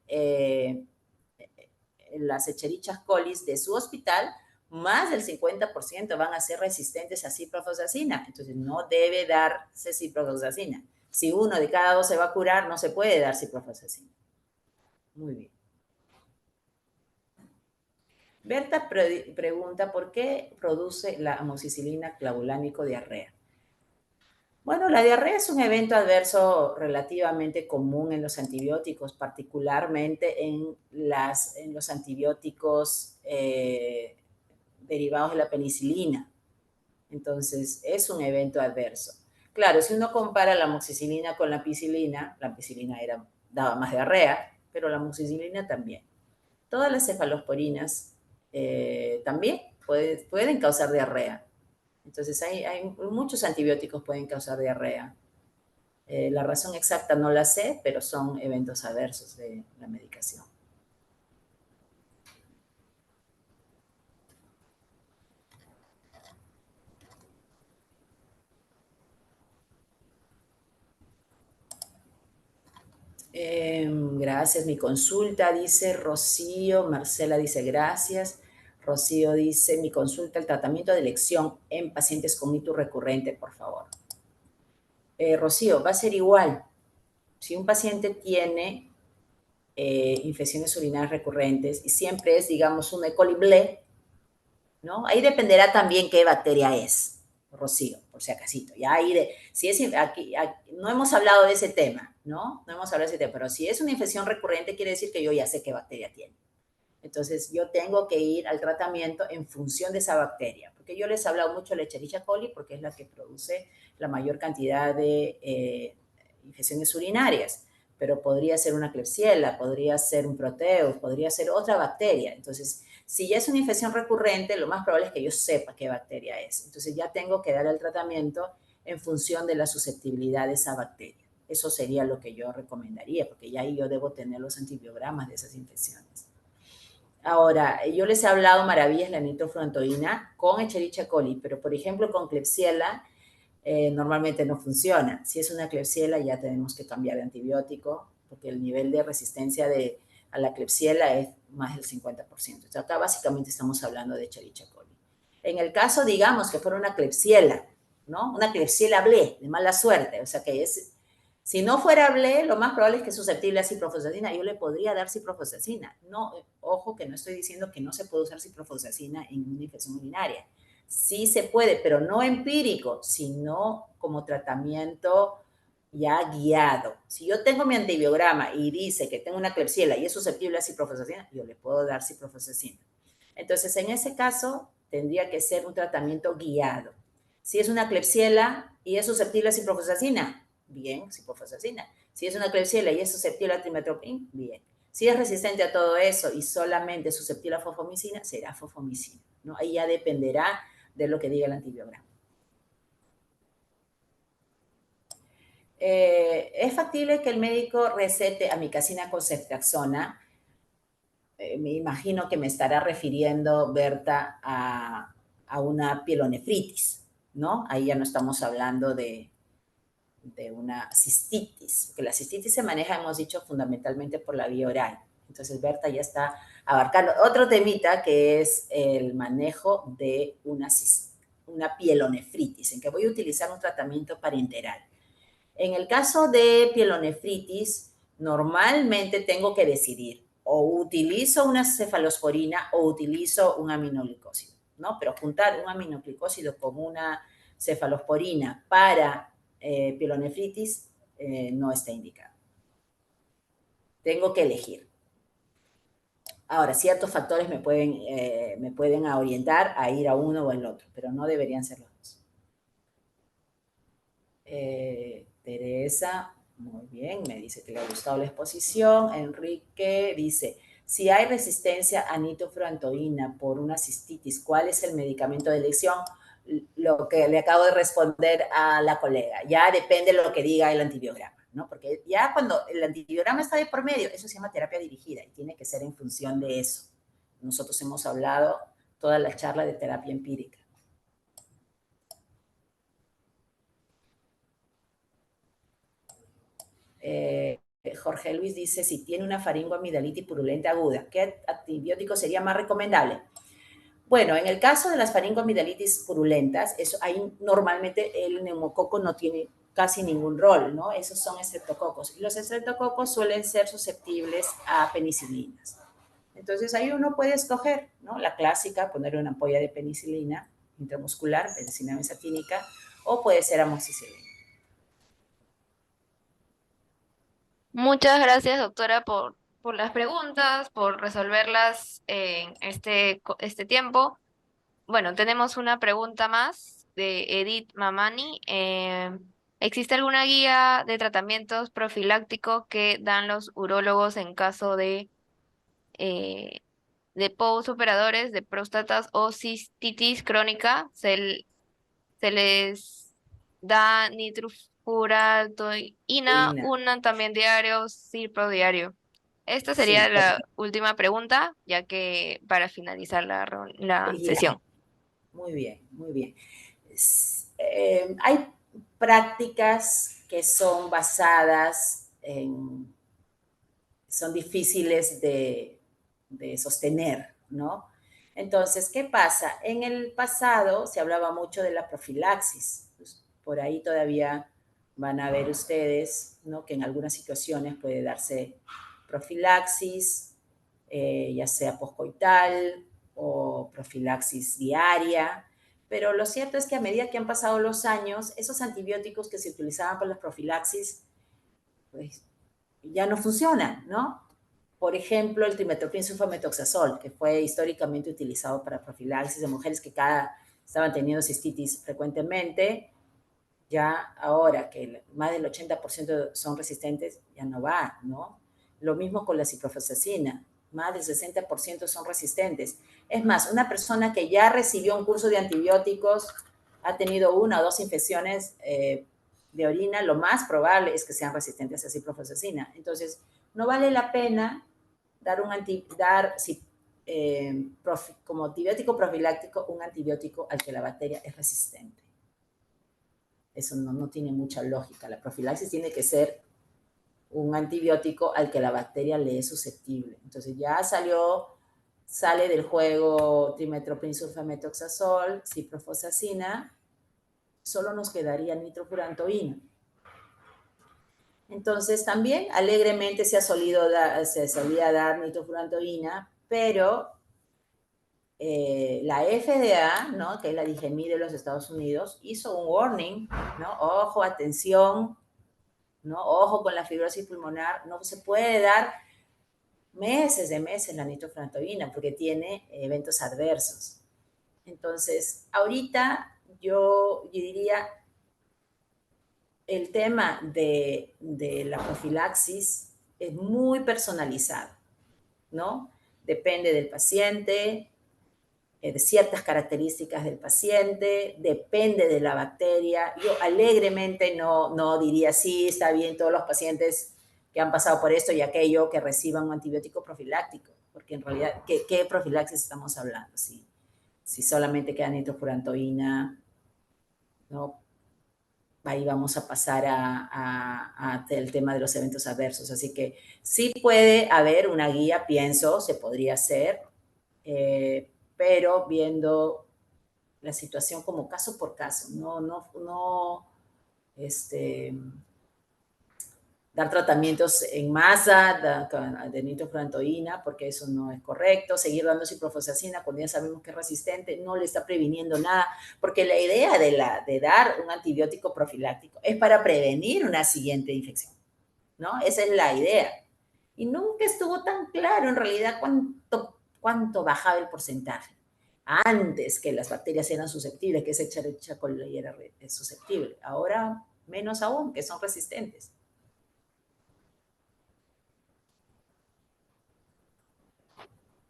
las Escherichia colis de su hospital, más del 50% van a ser resistentes a ciprofloxacina. Entonces, no debe darse ciprofloxacina. Si uno de cada dos se va a curar, no se puede dar ciprofloxacina. Muy bien. Berta pregunta, ¿por qué produce la amoxicilina clavulánico diarrea? Bueno, la diarrea es un evento adverso relativamente común en los antibióticos, particularmente en los antibióticos derivados de la penicilina. Entonces, es un evento adverso. Claro, si uno compara la amoxicilina con la ampicilina daba más diarrea, pero la amoxicilina también. Todas las cefalosporinas también pueden causar diarrea. Entonces, hay muchos antibióticos pueden causar diarrea. La razón exacta no la sé, pero son eventos adversos de la medicación. Gracias, mi consulta, dice Rocío. Marcela dice gracias. Rocío dice, mi consulta, el tratamiento de elección en pacientes con ictus recurrente, por favor. Rocío, va a ser igual. Si un paciente tiene infecciones urinarias recurrentes y siempre es, digamos, un E. coli ble, ¿no? Ahí dependerá también qué bacteria es, Rocío, por si acasito. Ya ahí si es, aquí, no hemos hablado de ese tema, ¿no? No hemos hablado de ese tema, pero si es una infección recurrente, quiere decir que yo ya sé qué bacteria tiene. Entonces, yo tengo que ir al tratamiento en función de esa bacteria, porque yo les he hablado mucho de Escherichia coli, porque es la que produce la mayor cantidad de infecciones urinarias, pero podría ser una Klebsiella, podría ser un Proteus, podría ser otra bacteria. Entonces, si ya es una infección recurrente, lo más probable es que yo sepa qué bacteria es. Entonces, ya tengo que dar el tratamiento en función de la susceptibilidad de esa bacteria. Eso sería lo que yo recomendaría, porque ya ahí yo debo tener los antibiogramas de esas infecciones. Ahora, yo les he hablado maravillas de la nitrofurantoína con Escherichia coli, pero por ejemplo con Klebsiella normalmente no funciona. Si es una Klebsiella ya tenemos que cambiar de antibiótico porque el nivel de resistencia a la Klebsiella es más del 50%. Entonces acá básicamente estamos hablando de Escherichia coli. En el caso, digamos, que fuera una Klebsiella, ¿no? Una Klebsiella ble, de mala suerte, o sea que es si no fuera ble, lo más probable es que es susceptible a ciprofloxacina. Yo le podría dar ciprofloxacina. No, ojo que no estoy diciendo que no se puede usar ciprofloxacina en una infección urinaria. Sí se puede, pero no empírico, sino como tratamiento ya guiado. Si yo tengo mi antibiograma y dice que tengo una Klebsiella y es susceptible a ciprofloxacina, yo le puedo dar ciprofloxacina. Entonces, en ese caso, tendría que ser un tratamiento guiado. Si es una Klebsiella y es susceptible a ciprofloxacina, bien, ciprofloxacina. Si es una Klebsiella y es susceptible a trimethoprim, bien. Si es resistente a todo eso y solamente susceptible a fosfomicina, será fosfomicina, ¿no? Ahí ya dependerá de lo que diga el antibiograma. ¿Es factible que el médico recete amicacina con ceftriaxona? Me imagino que me estará refiriendo, Berta, a una pielonefritis, ¿no? Ahí ya no estamos hablando de una cistitis, porque la cistitis se maneja, hemos dicho, fundamentalmente por la vía oral. Entonces, Berta ya está abarcando otro temita que es el manejo de una pielonefritis, en que voy a utilizar un tratamiento parenteral. En el caso de pielonefritis, normalmente tengo que decidir o utilizo una cefalosporina o utilizo un aminoglicósido, ¿no? Pero juntar un aminoglicósido con una cefalosporina para pielonefritis no está indicado. Tengo que elegir. Ahora, ciertos factores me pueden orientar a ir a uno o al otro, pero no deberían ser los dos. Teresa, muy bien, me dice que le ha gustado la exposición. Enrique dice, si hay resistencia a nitrofurantoína por una cistitis, ¿cuál es el medicamento de elección? Lo que le acabo de responder a la colega, ya depende de lo que diga el antibiograma, ¿no? Porque ya cuando el antibiograma está de por medio, eso se llama terapia dirigida y tiene que ser en función de eso. Nosotros hemos hablado toda la charla de terapia empírica. Jorge Luis dice, si tiene una faringoamidalitis purulenta aguda, ¿qué antibiótico sería más recomendable? Bueno, en el caso de las faringoamidalitis purulentas, eso, ahí normalmente el neumococo no tiene casi ningún rol, ¿no? Esos son estreptococos. Y los estreptococos suelen ser susceptibles a penicilinas. Entonces ahí uno puede escoger, ¿no? La clásica, ponerle una ampolla de penicilina intramuscular, penicilina mesatínica, o puede ser amoxicilina. Muchas gracias, doctora, por las preguntas, por resolverlas en este tiempo. Bueno, tenemos una pregunta más de Edith Mamani. ¿Existe alguna guía de tratamientos profilácticos que dan los urólogos en caso eh, de postoperadores de próstatas o cistitis crónica? Se les da nitrofuratoína, Ina, una también diario, cipro diario. Esta sería sí, la última pregunta, ya que para finalizar la ya, sesión. muy bien, muy bien. Hay prácticas que son basadas en, son difíciles de sostener, ¿no? Entonces, ¿qué pasa? En el pasado se hablaba mucho de la profilaxis. Pues, por ahí todavía van a ver ustedes, ¿no? Que en algunas situaciones puede darse profilaxis, ya sea poscoital o profilaxis diaria, pero lo cierto es que a medida que han pasado los años, esos antibióticos que se utilizaban para las profilaxis, pues ya no funcionan, ¿no? Por ejemplo, el trimetopril sulfametoxazol, que fue históricamente utilizado para profilaxis de mujeres que estaban teniendo cistitis frecuentemente, ya ahora que más del 80% son resistentes, ya no va, ¿no? Lo mismo con la ciprofloxacina, más del 60% son resistentes. Es más, una persona que ya recibió un curso de antibióticos, ha tenido una o dos infecciones de orina, lo más probable es que sean resistentes a ciprofloxacina. Entonces, no vale la pena como antibiótico profiláctico un antibiótico al que la bacteria es resistente. Eso no tiene mucha lógica. La profilaxis tiene que ser un antibiótico al que la bacteria le es susceptible. Entonces ya sale del juego trimetopril sulfametoxazol, ciprofloxacina, solo nos quedaría nitrofurantoína. Entonces también alegremente se solía dar nitrofurantoína, pero la FDA, ¿no? Que es la DGMI de los Estados Unidos, hizo un warning, ¿no? Ojo, atención, ¿no? Ojo con la fibrosis pulmonar, no se puede dar meses la nitrofurantoína porque tiene eventos adversos. Entonces, ahorita yo diría, el tema de la profilaxis es muy personalizado, ¿no? Depende del paciente, de ciertas características del paciente, depende de la bacteria. Yo alegremente no diría, sí, está bien todos los pacientes que han pasado por esto y aquello que reciban un antibiótico profiláctico, porque en realidad, ¿qué profilaxis estamos hablando? Si solamente queda nitrofurantoína, ¿no? Ahí vamos a pasar el tema de los eventos adversos. Así que sí puede haber una guía, pienso, se podría hacer, pero viendo la situación como caso por caso, no dar tratamientos en masa de nitrofurantoína, porque eso no es correcto, seguir dando ciprofloxacina cuando ya sabemos que es resistente, no le está previniendo nada, porque la idea de dar un antibiótico profiláctico es para prevenir una siguiente infección, ¿no? Esa es la idea. Y nunca estuvo tan claro en realidad cuánto bajaba el porcentaje. Antes que las bacterias eran susceptibles, que ese Escherichia coli era susceptible. Ahora menos aún, que son resistentes.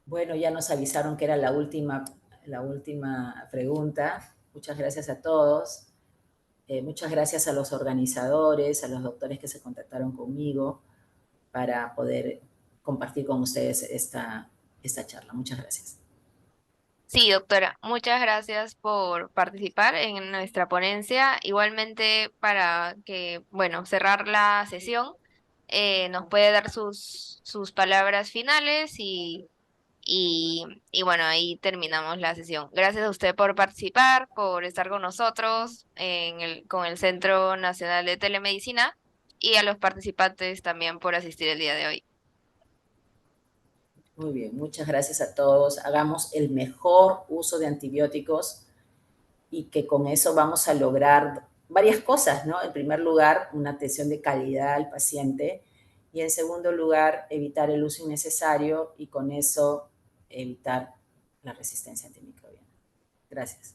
Bueno, ya nos avisaron que era la última pregunta. Muchas gracias a todos. Muchas gracias a los organizadores, a los doctores que se contactaron conmigo para poder compartir con ustedes esta charla. Muchas gracias. Sí, doctora, muchas gracias por participar en nuestra ponencia. Igualmente, para que, bueno, cerrar la sesión, nos puede dar sus palabras finales y bueno, ahí terminamos la sesión. Gracias a usted por participar, por estar con nosotros con el Centro Nacional de Telemedicina y a los participantes también por asistir el día de hoy. Muy bien, muchas gracias a todos. Hagamos el mejor uso de antibióticos y que con eso vamos a lograr varias cosas, ¿no? En primer lugar, una atención de calidad al paciente y en segundo lugar, evitar el uso innecesario y con eso evitar la resistencia antimicrobiana. Gracias.